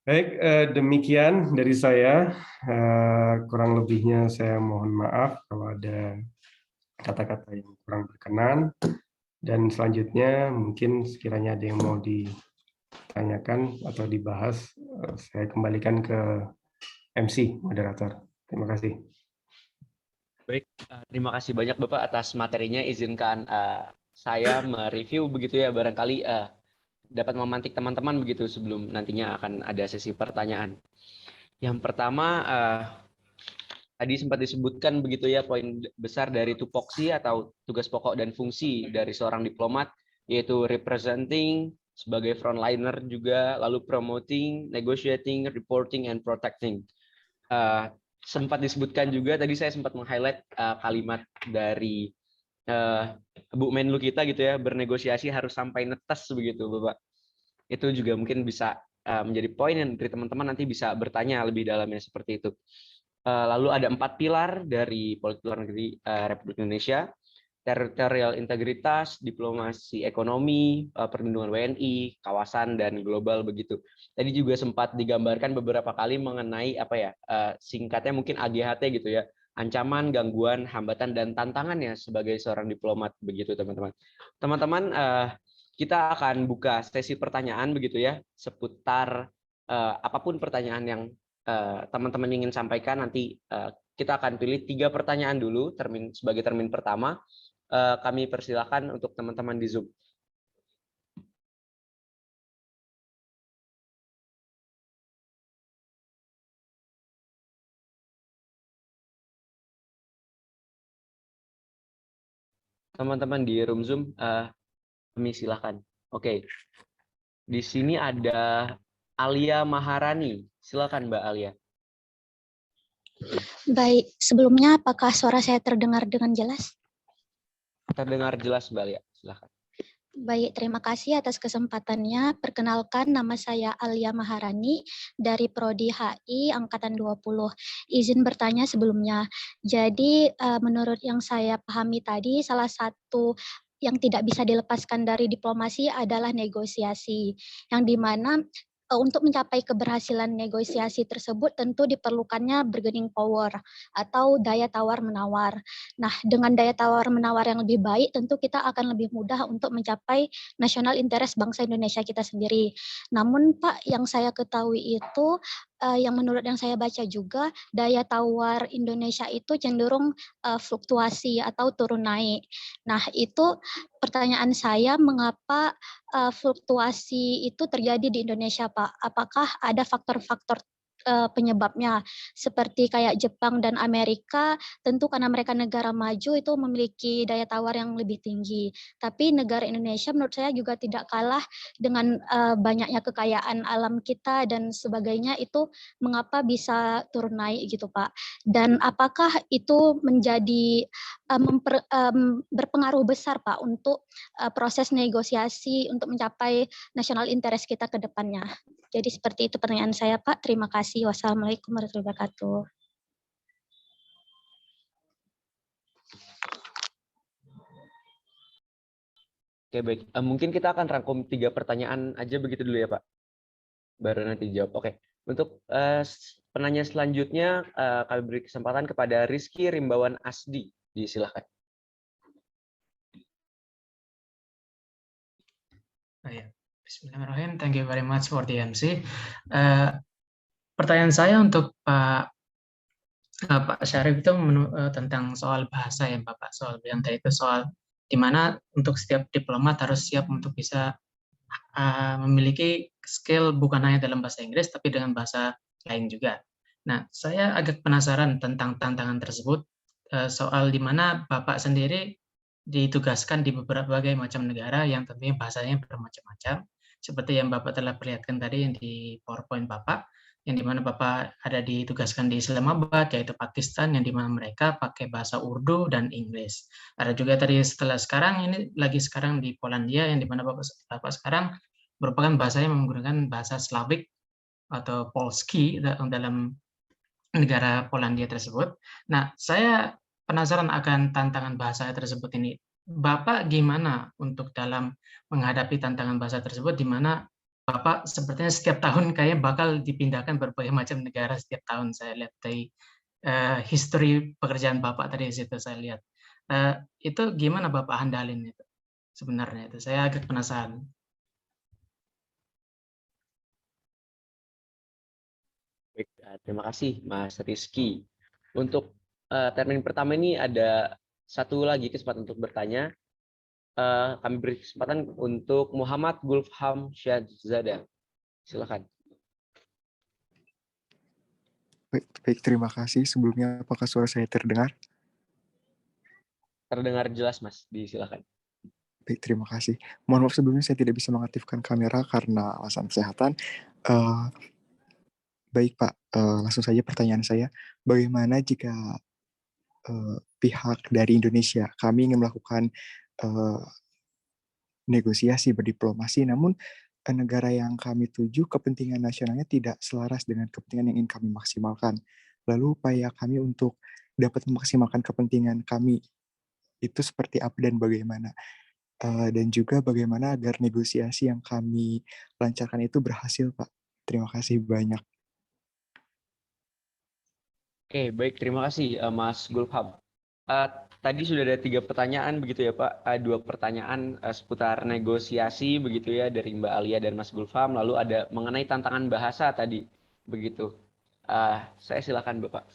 Baik, demikian dari saya. Kurang lebihnya saya mohon maaf kalau ada kata-kata yang kurang berkenan. Dan selanjutnya mungkin sekiranya ada yang mau ditanyakan atau dibahas, saya kembalikan ke MC, moderator. Terima kasih. Baik, terima kasih banyak Bapak atas materinya. Izinkan saya mereview begitu ya, barangkali dapat memantik teman-teman begitu sebelum nantinya akan ada sesi pertanyaan. Yang pertama, tadi sempat disebutkan begitu ya poin besar dari tupoksi atau tugas pokok dan fungsi dari seorang diplomat, yaitu representing sebagai frontliner juga, lalu promoting, negotiating, reporting, and protecting. Sempat disebutkan juga tadi saya sempat meng-highlight kalimat dari Bu Menlu kita gitu ya, bernegosiasi harus sampai netes begitu Bapak. Itu juga mungkin bisa menjadi poin yang dari teman-teman nanti bisa bertanya lebih dalamnya seperti itu. Lalu ada 4 pilar dari politik luar negeri Republik Indonesia: teritorial integritas, diplomasi ekonomi, perlindungan WNI, kawasan dan global begitu. Tadi juga sempat digambarkan beberapa kali mengenai apa ya, singkatnya mungkin AGHT gitu ya, ancaman, gangguan, hambatan dan tantangannya sebagai seorang diplomat begitu teman-teman. Teman-teman, kita akan buka sesi pertanyaan begitu ya, seputar apapun pertanyaan yang teman-teman ingin sampaikan. Nanti kita akan pilih 3 pertanyaan dulu sebagai termin pertama. Kami persilakan untuk teman-teman di Zoom. Teman-teman di room Zoom, kami silakan. Oke. Di sini ada Alia Maharani. Silakan Mbak Alia. Baik, sebelumnya apakah suara saya terdengar dengan jelas? Terdengar jelas Mbak Alia, silakan. Baik, terima kasih atas kesempatannya. Perkenalkan, nama saya Alia Maharani dari Prodi HI Angkatan 20. Izin bertanya sebelumnya. Jadi, menurut yang saya pahami tadi, salah satu yang tidak bisa dilepaskan dari diplomasi adalah negosiasi, yang dimana untuk mencapai keberhasilan negosiasi tersebut tentu diperlukannya bargaining power atau daya tawar-menawar. Nah, dengan daya tawar-menawar yang lebih baik, tentu kita akan lebih mudah untuk mencapai national interest bangsa Indonesia kita sendiri. Namun Pak, yang saya ketahui itu, yang menurut yang saya baca juga, daya tawar Indonesia itu cenderung fluktuasi atau turun naik. Nah, itu pertanyaan saya, mengapa fluktuasi itu terjadi di Indonesia, Pak? Apakah ada faktor-faktor penyebabnya, seperti kayak Jepang dan Amerika, tentu karena mereka negara maju itu memiliki daya tawar yang lebih tinggi. Tapi negara Indonesia menurut saya juga tidak kalah dengan banyaknya kekayaan alam kita dan sebagainya, itu mengapa bisa turun naik gitu Pak. Dan apakah itu menjadi berpengaruh besar Pak untuk proses negosiasi untuk mencapai national interest kita ke depannya. Jadi seperti itu pertanyaan saya Pak. Terima kasih. Wassalamualaikum warahmatullahi wabarakatuh. Oke, baik. Mungkin kita akan rangkum 3 pertanyaan aja begitu dulu ya, Pak. Baru nanti jawab. Oke. Untuk penanya selanjutnya, kami beri kesempatan kepada Rizky Rimbawan Asdi. Silakan. Bismillahirrahmanirrahim. Thank you very much for the MC. Pertanyaan saya untuk Pak Syarif itu tentang soal bahasa ya Bapak, soal yang tadi itu soal di mana untuk setiap diplomat harus siap untuk bisa memiliki skill bukan hanya dalam bahasa Inggris tapi dengan bahasa lain juga. Nah, saya agak penasaran tentang tantangan tersebut, soal di mana Bapak sendiri ditugaskan di berbagai macam negara yang tentunya bahasanya bermacam-macam, seperti yang Bapak telah perlihatkan tadi yang di PowerPoint Bapak, yang dimana Bapak ada ditugaskan di Islamabad, yaitu Pakistan, yang dimana mereka pakai bahasa Urdu dan Inggris. Ada juga tadi setelah sekarang, ini lagi sekarang di Polandia, yang dimana Bapak sekarang merupakan bahasanya menggunakan bahasa Slavik atau Polski dalam negara Polandia tersebut. Nah, saya penasaran akan tantangan bahasa tersebut ini. Bapak gimana untuk dalam menghadapi tantangan bahasa tersebut, di mana Bapak sepertinya setiap tahun kayak bakal dipindahkan berbagai macam negara setiap tahun. Saya lihat dari history pekerjaan Bapak tadi di situ saya lihat. Itu gimana Bapak handalin itu sebenarnya itu? Saya agak penasaran. Baik, terima kasih Mas Rizky. Untuk termin pertama ini ada satu lagi kesempatan untuk bertanya. Kami beri kesempatan untuk Muhammad Gulfham Syahzada. Silakan. Baik, terima kasih. Sebelumnya, apakah suara saya terdengar? Terdengar jelas, Mas. Silakan. Baik, terima kasih. Mohon maaf sebelumnya saya tidak bisa mengaktifkan kamera karena alasan kesehatan. Baik, Pak. Langsung saja pertanyaan saya. Bagaimana jika pihak dari Indonesia, kami ingin melakukan negosiasi berdiplomasi, namun negara yang kami tuju kepentingan nasionalnya tidak selaras dengan kepentingan yang ingin kami maksimalkan. Lalu upaya kami untuk dapat memaksimalkan kepentingan kami itu seperti apa dan bagaimana? Dan juga bagaimana agar negosiasi yang kami lancarkan itu berhasil, Pak. Terima kasih banyak. Oke, baik. Terima kasih, Mas Gulfham. Tadi sudah ada 3 pertanyaan begitu ya Pak, 2 pertanyaan seputar negosiasi begitu ya dari Mbak Alia dan Mas Gulfham, lalu ada mengenai tantangan bahasa tadi begitu. Saya silakan Bapak.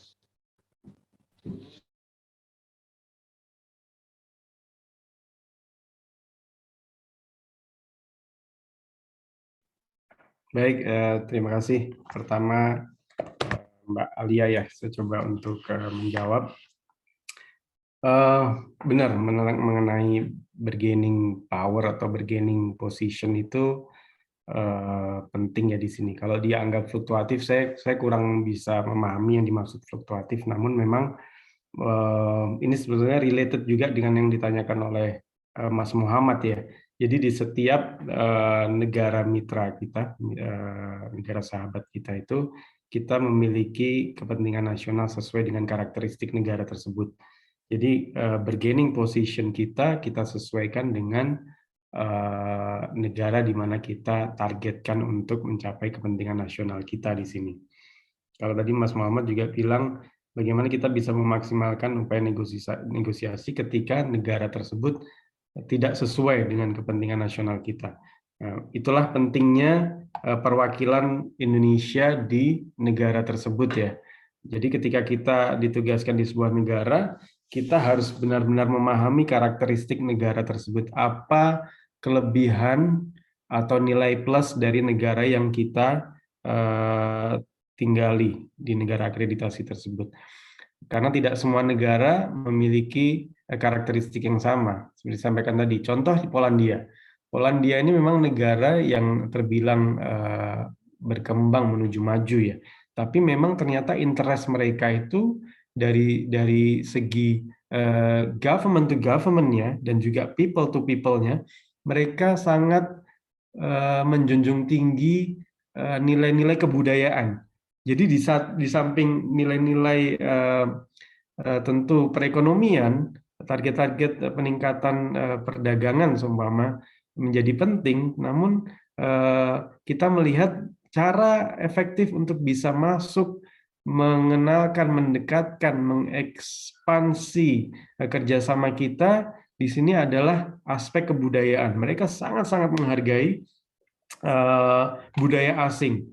Baik, terima kasih. Pertama Mbak Alia ya, saya coba untuk menjawab. Benar, mengenai bargaining power atau bargaining position itu penting ya di sini. Kalau dianggap fluktuatif, saya kurang bisa memahami yang dimaksud fluktuatif. Namun memang ini sebetulnya related juga dengan yang ditanyakan oleh Mas Muhammad ya. Jadi di setiap negara mitra kita, negara sahabat kita itu, kita memiliki kepentingan nasional sesuai dengan karakteristik negara tersebut. Jadi bargaining position kita sesuaikan dengan negara di mana kita targetkan untuk mencapai kepentingan nasional kita di sini. Kalau tadi Mas Muhammad juga bilang bagaimana kita bisa memaksimalkan upaya negosiasi ketika negara tersebut tidak sesuai dengan kepentingan nasional kita. Nah, itulah pentingnya perwakilan Indonesia di negara tersebut ya. Jadi ketika kita ditugaskan di sebuah negara, kita harus benar-benar memahami karakteristik negara tersebut. Apa kelebihan atau nilai plus dari negara yang kita tinggali di negara akreditasi tersebut. Karena tidak semua negara memiliki karakteristik yang sama. Seperti disampaikan tadi, contoh di Polandia. Polandia ini memang negara yang terbilang berkembang menuju maju ya. Tapi memang ternyata interest mereka itu dari segi government to government-nya dan juga people to people-nya, mereka sangat menjunjung tinggi nilai-nilai kebudayaan. Jadi di samping nilai-nilai tentu perekonomian, target-target peningkatan perdagangan seumpama menjadi penting, namun kita melihat cara efektif untuk bisa masuk, mengenalkan, mendekatkan, mengekspansi kerjasama kita di sini adalah aspek kebudayaan. Mereka sangat-sangat menghargai budaya asing,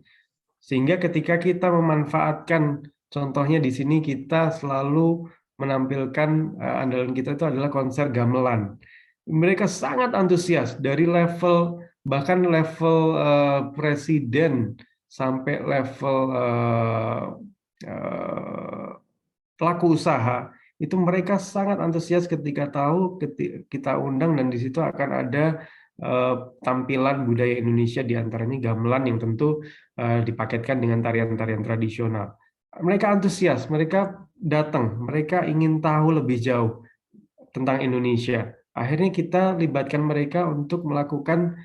sehingga ketika kita memanfaatkan, contohnya di sini kita selalu menampilkan andalan kita itu adalah konser gamelan. Mereka sangat antusias dari level, bahkan level presiden sampai level pelaku usaha, itu mereka sangat antusias ketika tahu kita undang dan di situ akan ada tampilan budaya Indonesia, diantaranya gamelan yang tentu dipaketkan dengan tarian-tarian tradisional. Mereka antusias, mereka datang, mereka ingin tahu lebih jauh tentang Indonesia. Akhirnya kita libatkan mereka untuk melakukan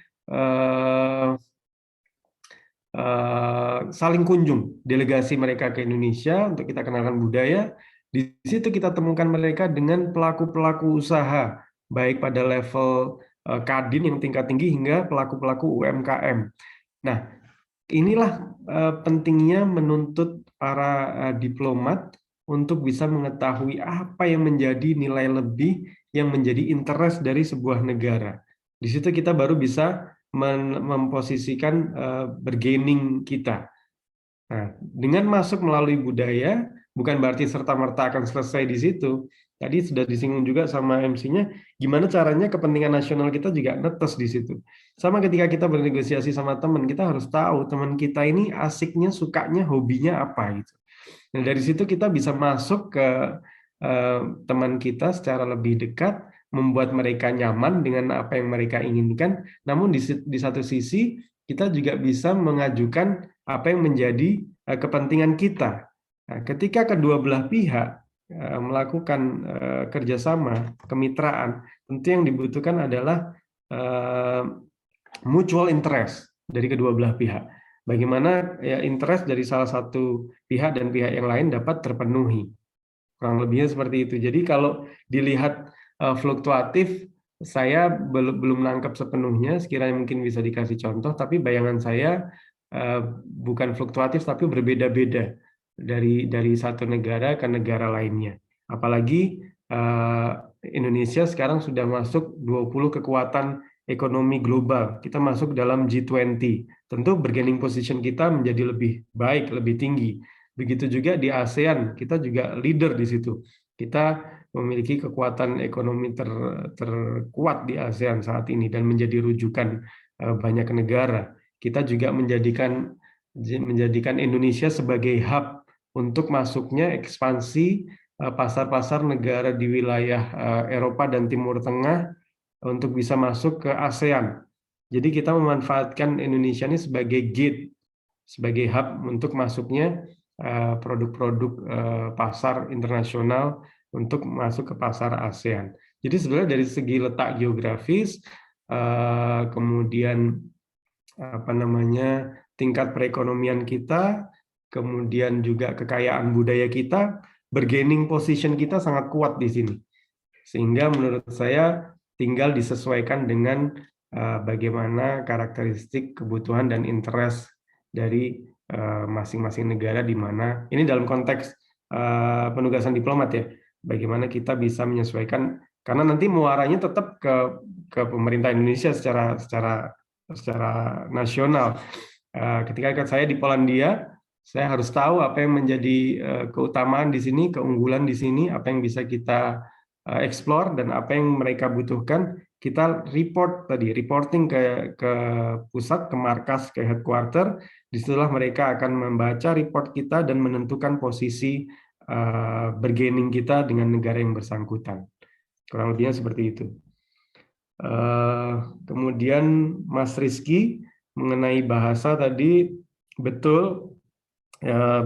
saling kunjung, delegasi mereka ke Indonesia untuk kita kenalkan budaya. Di situ kita temukan mereka dengan pelaku-pelaku usaha, baik pada level Kadin yang tingkat tinggi hingga pelaku-pelaku UMKM. Nah, inilah pentingnya menuntut para diplomat untuk bisa mengetahui apa yang menjadi nilai lebih, yang menjadi interest dari sebuah negara. Di situ kita baru bisa memposisikan bargaining kita. Nah, dengan masuk melalui budaya, bukan berarti serta-merta akan selesai di situ. Tadi sudah disinggung juga sama MC-nya, gimana caranya kepentingan nasional kita juga netes di situ. Sama ketika kita bernegosiasi sama teman, kita harus tahu teman kita ini asiknya, sukanya, hobinya apa gitu. Nah, dari situ kita bisa masuk ke teman kita secara lebih dekat, membuat mereka nyaman dengan apa yang mereka inginkan. Namun di satu sisi kita juga bisa mengajukan apa yang menjadi kepentingan kita. Nah, ketika kedua belah pihak melakukan kerjasama, kemitraan, tentu yang dibutuhkan adalah mutual interest dari kedua belah pihak. Bagaimana ya interest dari salah satu pihak dan pihak yang lain dapat terpenuhi. Kurang lebihnya seperti itu. Jadi kalau dilihat fluktuatif, saya belum nangkep sepenuhnya, sekiranya mungkin bisa dikasih contoh, tapi bayangan saya bukan fluktuatif tapi berbeda-beda dari satu negara ke negara lainnya. Apalagi Indonesia sekarang sudah masuk 20 kekuatan ekonomi global. Kita masuk dalam G20. Tentu bargaining position kita menjadi lebih baik, lebih tinggi. Begitu juga di ASEAN, kita juga leader di situ. Kita memiliki kekuatan ekonomi terkuat di ASEAN saat ini dan menjadi rujukan banyak negara. Kita juga menjadikan Indonesia sebagai hub untuk masuknya ekspansi pasar-pasar negara di wilayah Eropa dan Timur Tengah untuk bisa masuk ke ASEAN. Jadi kita memanfaatkan Indonesia ini sebagai gate, sebagai hub untuk masuknya produk-produk pasar internasional untuk masuk ke pasar ASEAN. Jadi sebenarnya dari segi letak geografis, kemudian tingkat perekonomian kita, kemudian juga kekayaan budaya kita, bargaining position kita sangat kuat di sini. Sehingga menurut saya tinggal disesuaikan dengan bagaimana karakteristik, kebutuhan, dan interest dari masing-masing negara di mana, ini dalam konteks penugasan diplomat ya, bagaimana kita bisa menyesuaikan, karena nanti muaranya tetap ke pemerintah Indonesia secara nasional. Ketika saya di Polandia, saya harus tahu apa yang menjadi keutamaan di sini, keunggulan di sini, apa yang bisa kita explore dan apa yang mereka butuhkan. Kita reporting ke pusat, ke markas, ke headquarter. Disitulah mereka akan membaca report kita dan menentukan posisi bargaining kita dengan negara yang bersangkutan. Kurang lebihnya seperti itu. Kemudian Mas Rizky mengenai bahasa tadi, betul,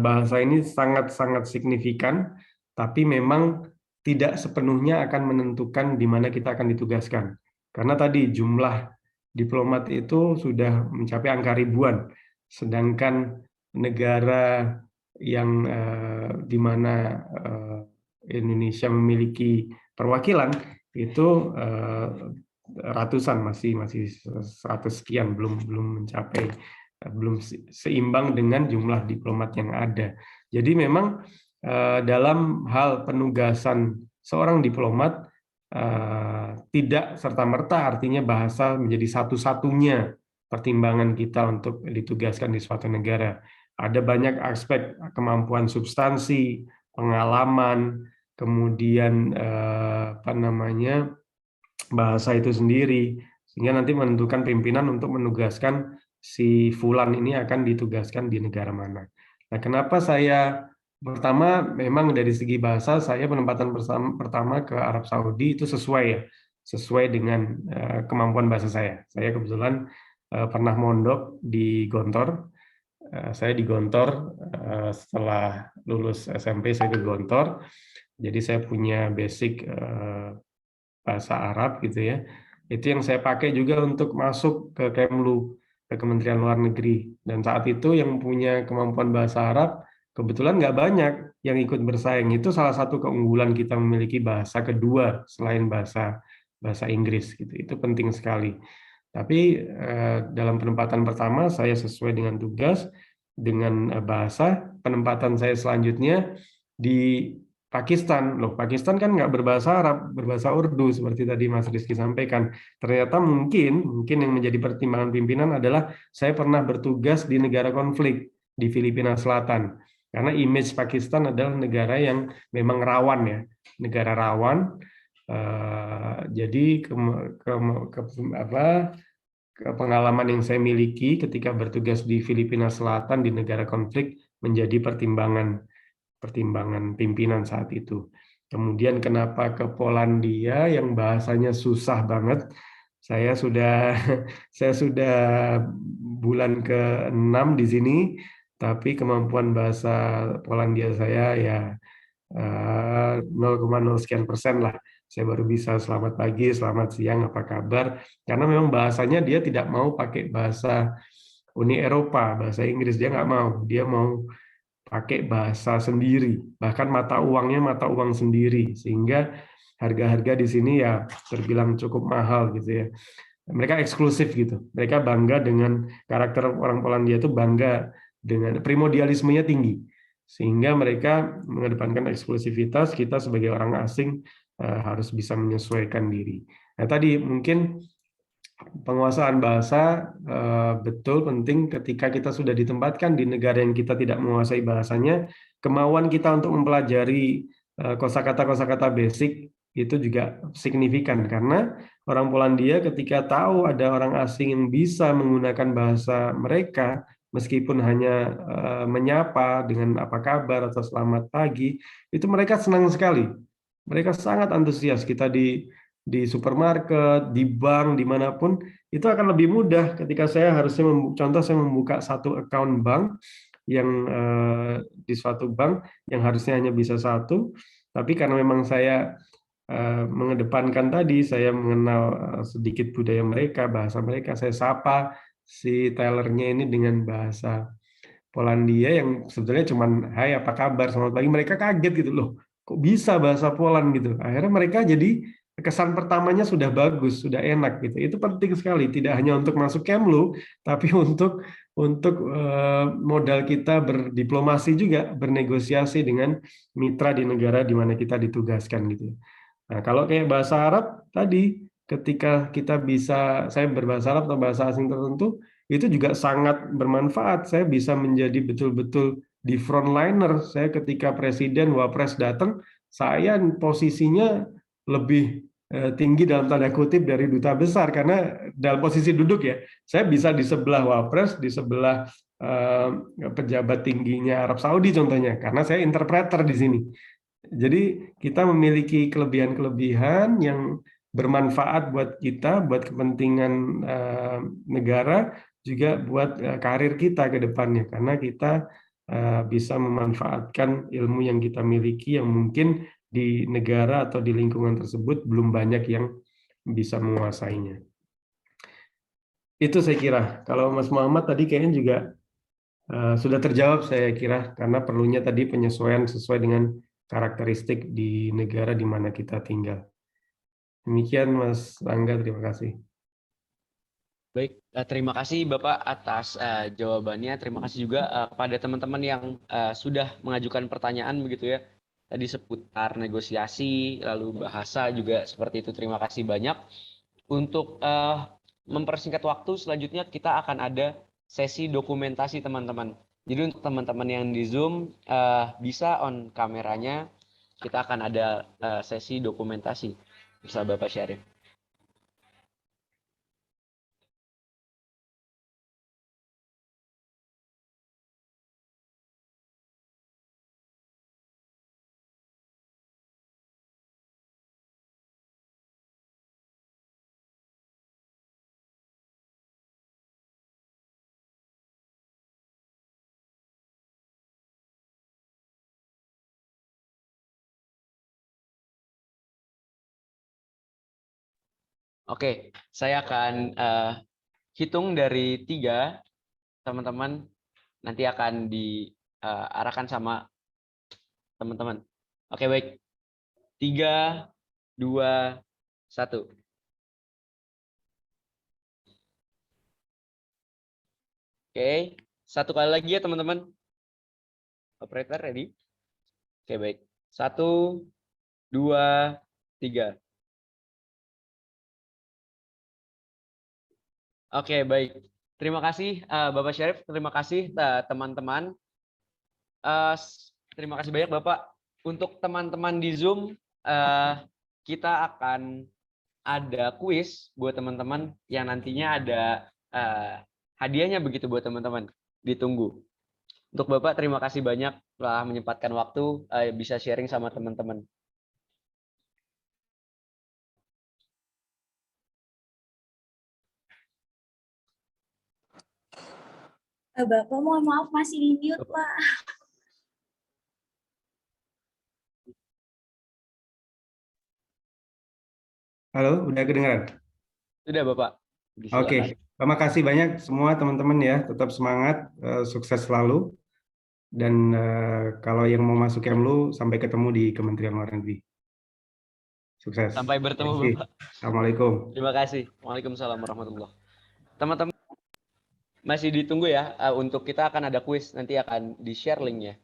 bahasa ini sangat-sangat signifikan, tapi memang tidak sepenuhnya akan menentukan di mana kita akan ditugaskan. Karena tadi jumlah diplomat itu sudah mencapai angka ribuan, sedangkan negara yang di mana Indonesia memiliki perwakilan itu ratusan, masih 100 sekian, belum mencapai, belum seimbang dengan jumlah diplomat yang ada. Jadi memang dalam hal penugasan seorang diplomat tidak serta-merta artinya bahasa menjadi satu-satunya pertimbangan kita untuk ditugaskan di suatu negara. Ada banyak aspek kemampuan substansi, pengalaman, kemudian bahasa itu sendiri, sehingga nanti menentukan pimpinan untuk menugaskan si Fulan ini akan ditugaskan di negara mana. Nah, kenapa saya pertama memang dari segi bahasa saya penempatan pertama ke Arab Saudi itu sesuai ya, sesuai dengan kemampuan bahasa saya. Saya kebetulan pernah mondok di Gontor. Saya di Gontor setelah lulus SMP saya ke Gontor. Jadi saya punya basic bahasa Arab gitu ya. Itu yang saya pakai juga untuk masuk ke Kemlu, ke Kementerian Luar Negeri. Dan saat itu yang punya kemampuan bahasa Arab kebetulan nggak banyak yang ikut bersaing. Itu salah satu keunggulan kita memiliki bahasa kedua selain bahasa Inggris gitu. Itu penting sekali. Tapi dalam penempatan pertama saya sesuai dengan tugas, dengan bahasa. Penempatan saya selanjutnya di Pakistan. Loh, Pakistan kan nggak berbahasa Arab, berbahasa Urdu seperti tadi Mas Rizky sampaikan. Ternyata mungkin yang menjadi pertimbangan pimpinan adalah saya pernah bertugas di negara konflik di Filipina Selatan. Karena image Pakistan adalah negara yang memang rawan ya, negara rawan. Jadi pengalaman yang saya miliki ketika bertugas di Filipina Selatan di negara konflik menjadi pertimbangan pimpinan saat itu. Kemudian kenapa ke Polandia yang bahasanya susah banget? Saya sudah bulan ke-6 di sini, tapi kemampuan bahasa Polandia saya ya 0,0 sekian persen lah. Saya baru bisa selamat pagi, selamat siang, apa kabar? Karena memang bahasanya dia tidak mau pakai bahasa Uni Eropa, bahasa Inggris dia nggak mau. Dia mau pakai bahasa sendiri, bahkan mata uangnya mata uang sendiri, sehingga harga-harga di sini ya terbilang cukup mahal gitu ya. Mereka eksklusif gitu, mereka bangga dengan karakter orang Polandia itu, bangga dengan primordialismenya tinggi, sehingga mereka mengedepankan eksklusivitas. Kita sebagai orang asing harus bisa menyesuaikan diri. Nah tadi mungkin penguasaan bahasa betul penting ketika kita sudah ditempatkan di negara yang kita tidak menguasai bahasanya. Kemauan kita untuk mempelajari kosakata basic itu juga signifikan, karena orang Polandia ketika tahu ada orang asing yang bisa menggunakan bahasa mereka, meskipun hanya menyapa dengan apa kabar atau selamat pagi, itu mereka senang sekali. Mereka sangat antusias. Kita di supermarket, di bank, dimanapun, itu akan lebih mudah ketika saya harusnya contoh saya membuka satu account bank yang di suatu bank yang harusnya hanya bisa satu, tapi karena memang saya mengedepankan tadi, saya mengenal sedikit budaya mereka, bahasa mereka, saya sapa si tellernya ini dengan bahasa Polandia yang sebetulnya cuman hai apa kabar, selamat pagi. Mereka kaget gitu loh, kok bisa bahasa Poland gitu. Akhirnya mereka jadi kesan pertamanya sudah bagus, sudah enak gitu. Itu penting sekali, tidak hanya untuk masuk Kemlu, tapi untuk modal kita berdiplomasi juga, bernegosiasi dengan mitra di negara di mana kita ditugaskan gitu. Nah, kalau kayak bahasa Arab tadi, ketika kita bisa, saya berbahasa Arab atau bahasa asing tertentu, itu juga sangat bermanfaat. Saya bisa menjadi betul-betul di frontliner. Saya ketika presiden, wapres datang, saya posisinya lebih tinggi dalam tanda kutip dari duta besar, karena dalam posisi duduk ya, saya bisa di sebelah wapres, di sebelah pejabat tingginya Arab Saudi contohnya, karena saya interpreter di sini. Jadi kita memiliki kelebihan-kelebihan yang bermanfaat buat kita, buat kepentingan negara, juga buat karir kita ke depannya, karena kita bisa memanfaatkan ilmu yang kita miliki yang mungkin di negara atau di lingkungan tersebut belum banyak yang bisa menguasainya. Itu saya kira. Kalau Mas Muhammad tadi kayaknya juga sudah terjawab saya kira, karena perlunya tadi penyesuaian sesuai dengan karakteristik di negara di mana kita tinggal. Demikian Mas Angga, terima kasih. Baik, terima kasih Bapak atas jawabannya. Terima kasih juga kepada teman-teman yang sudah mengajukan pertanyaan begitu ya. Tadi seputar negosiasi, lalu bahasa juga seperti itu. Terima kasih banyak. Untuk mempersingkat waktu, selanjutnya kita akan ada sesi dokumentasi teman-teman. Jadi untuk teman-teman yang di Zoom bisa on kameranya. Kita akan ada sesi dokumentasi bersama Bapak Syarif. Oke, saya akan hitung dari 3, teman-teman. Nanti akan diarahkan sama teman-teman. Oke, baik. 3, 2, 1. Oke, satu kali lagi ya teman-teman. Operator ready? Oke, baik. 1, 2, 3. Oke, baik. Terima kasih Bapak Syarif, terima kasih teman-teman. Terima kasih banyak Bapak. Untuk teman-teman di Zoom, kita akan ada kuis buat teman-teman yang nantinya ada hadiahnya begitu buat teman-teman. Ditunggu. Untuk Bapak, terima kasih banyak telah menyempatkan waktu bisa sharing sama teman-teman. Bapak, mohon maaf masih di mute, Pak. Halo, udah kedengaran? Sudah Bapak. Oke, terima kasih banyak semua teman-teman ya. Tetap semangat, sukses selalu. Dan kalau yang mau masuk Kemlu, sampai ketemu di Kementerian Luar Negeri. Sukses. Sampai bertemu Bapak. Assalamualaikum. Terima kasih. Waalaikumsalam warahmatullahi wabarakatuh. Teman-teman masih ditunggu ya. Untuk kita akan ada kuis. Nanti akan di-share linknya.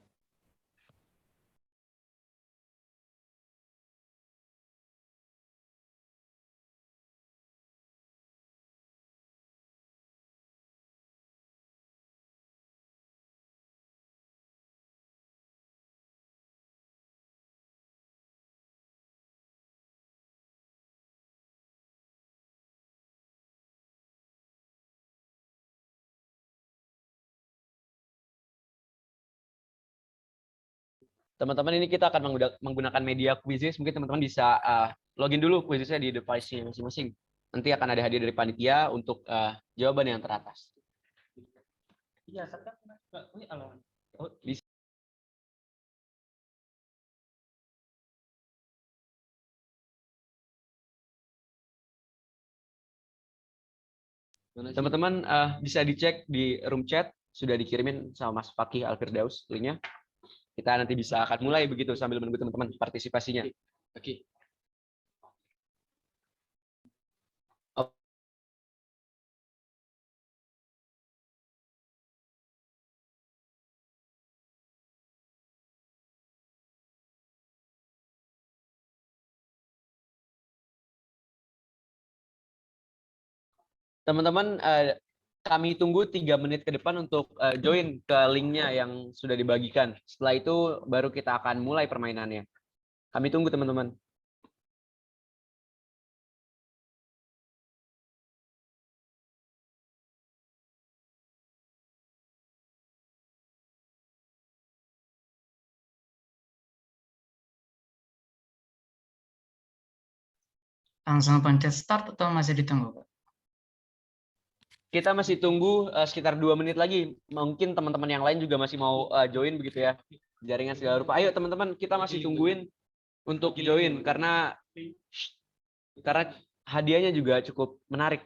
Teman-teman, ini kita akan menggunakan media Quizizz. Mungkin teman-teman bisa login dulu Quizizz-nya di device-nya masing-masing. Nanti akan ada hadiah dari panitia untuk jawaban yang teratas. Iya, bisa. Teman-teman bisa dicek di room chat, sudah dikirimin sama Mas Fakih Alfirdaus linknya. Kita nanti bisa akan mulai begitu sambil menunggu teman-teman partisipasinya. Oke. Teman-teman, kami tunggu 3 menit ke depan untuk join ke linknya yang sudah dibagikan. Setelah itu baru kita akan mulai permainannya. Kami tunggu teman-teman. Langsung pencet start atau masih ditunggu, Pak? Kita masih tunggu sekitar 2 menit lagi. Mungkin teman-teman yang lain juga masih mau join begitu ya. Jaringan segala rupa. Ayo teman-teman, kita masih tungguin untuk join karena hadiahnya juga cukup menarik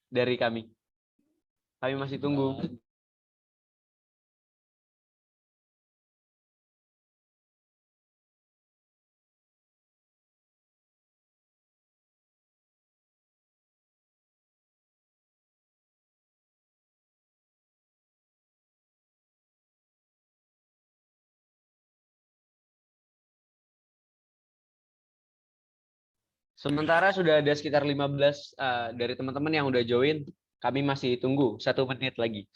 dari kami. Kami masih tunggu. Sementara sudah ada sekitar 15 dari teman-teman yang udah join, kami masih tunggu 1 menit lagi.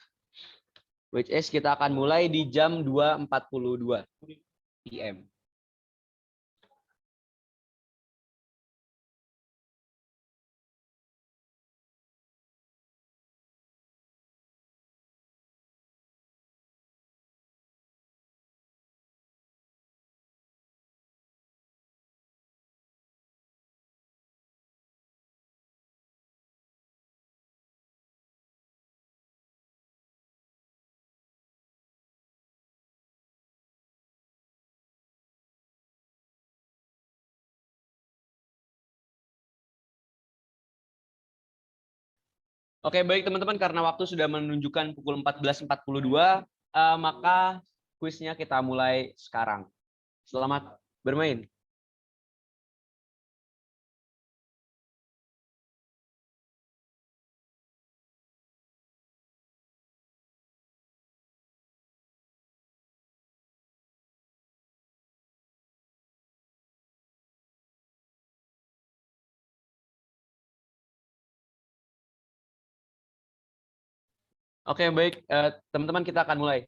Which is kita akan mulai di jam 2.42 PM. Oke, baik teman-teman, karena waktu sudah menunjukkan pukul 14.42, maka kuisnya kita mulai sekarang. Selamat bermain. Oke, baik teman-teman, kita akan mulai.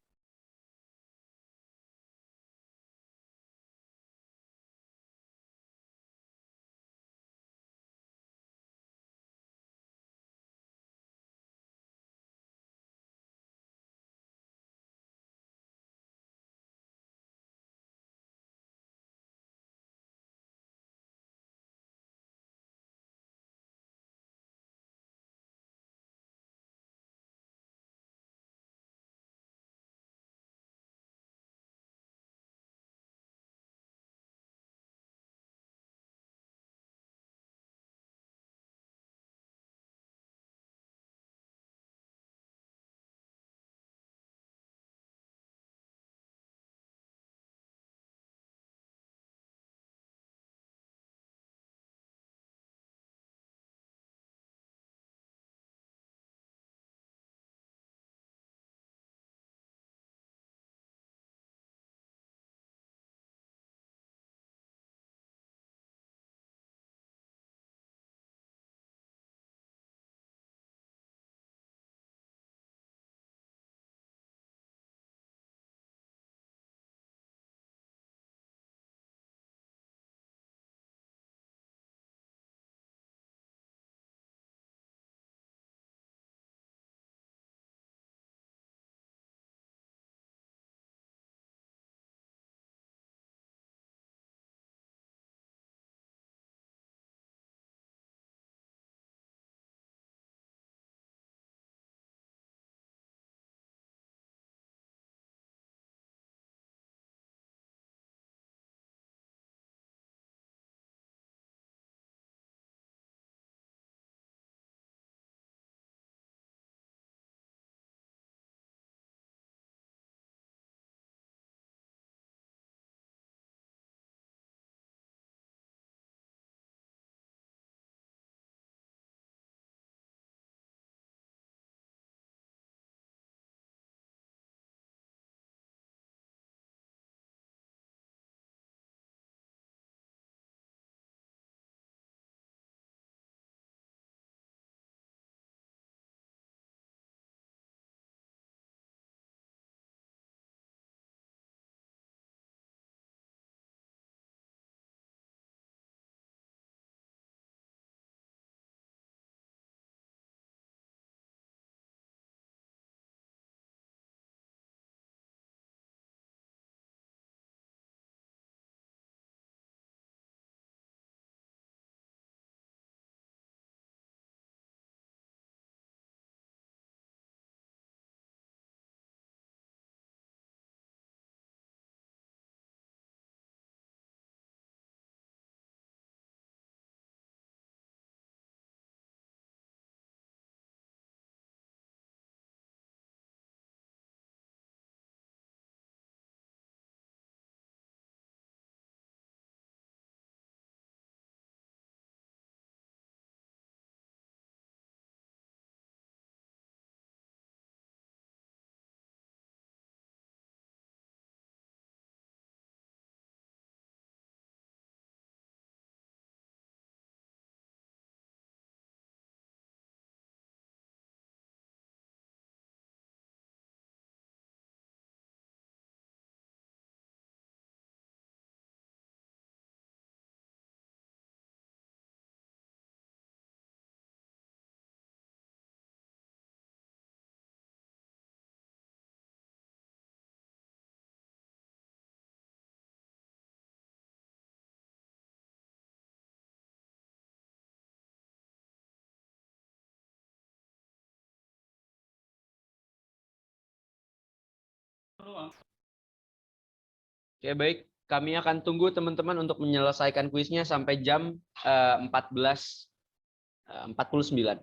Oke, baik. Kami akan tunggu teman-teman untuk menyelesaikan kuisnya sampai jam 14.49.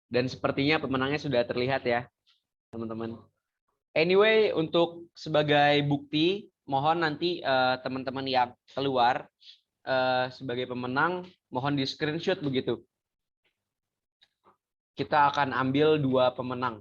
Dan sepertinya pemenangnya sudah terlihat ya, teman-teman. Anyway, untuk sebagai bukti, mohon nanti teman-teman yang keluar sebagai pemenang, mohon di screenshot begitu. Kita akan ambil 2 pemenang.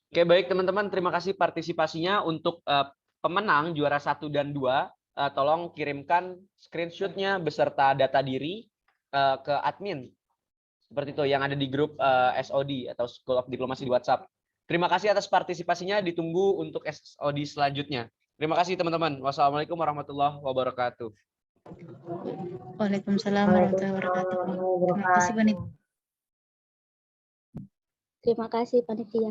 Oke, baik teman-teman, terima kasih partisipasinya. Untuk pemenang juara 1 dan 2, tolong kirimkan screenshotnya beserta data diri ke admin. Seperti itu yang ada di grup SOD atau School of Diplomacy di WhatsApp. Terima kasih atas partisipasinya, ditunggu untuk SOD selanjutnya. Terima kasih teman-teman. Wassalamualaikum warahmatullahi wabarakatuh. Waalaikumsalam warahmatullahi wabarakatuh. Terima kasih, Panitia. Terima kasih panitia.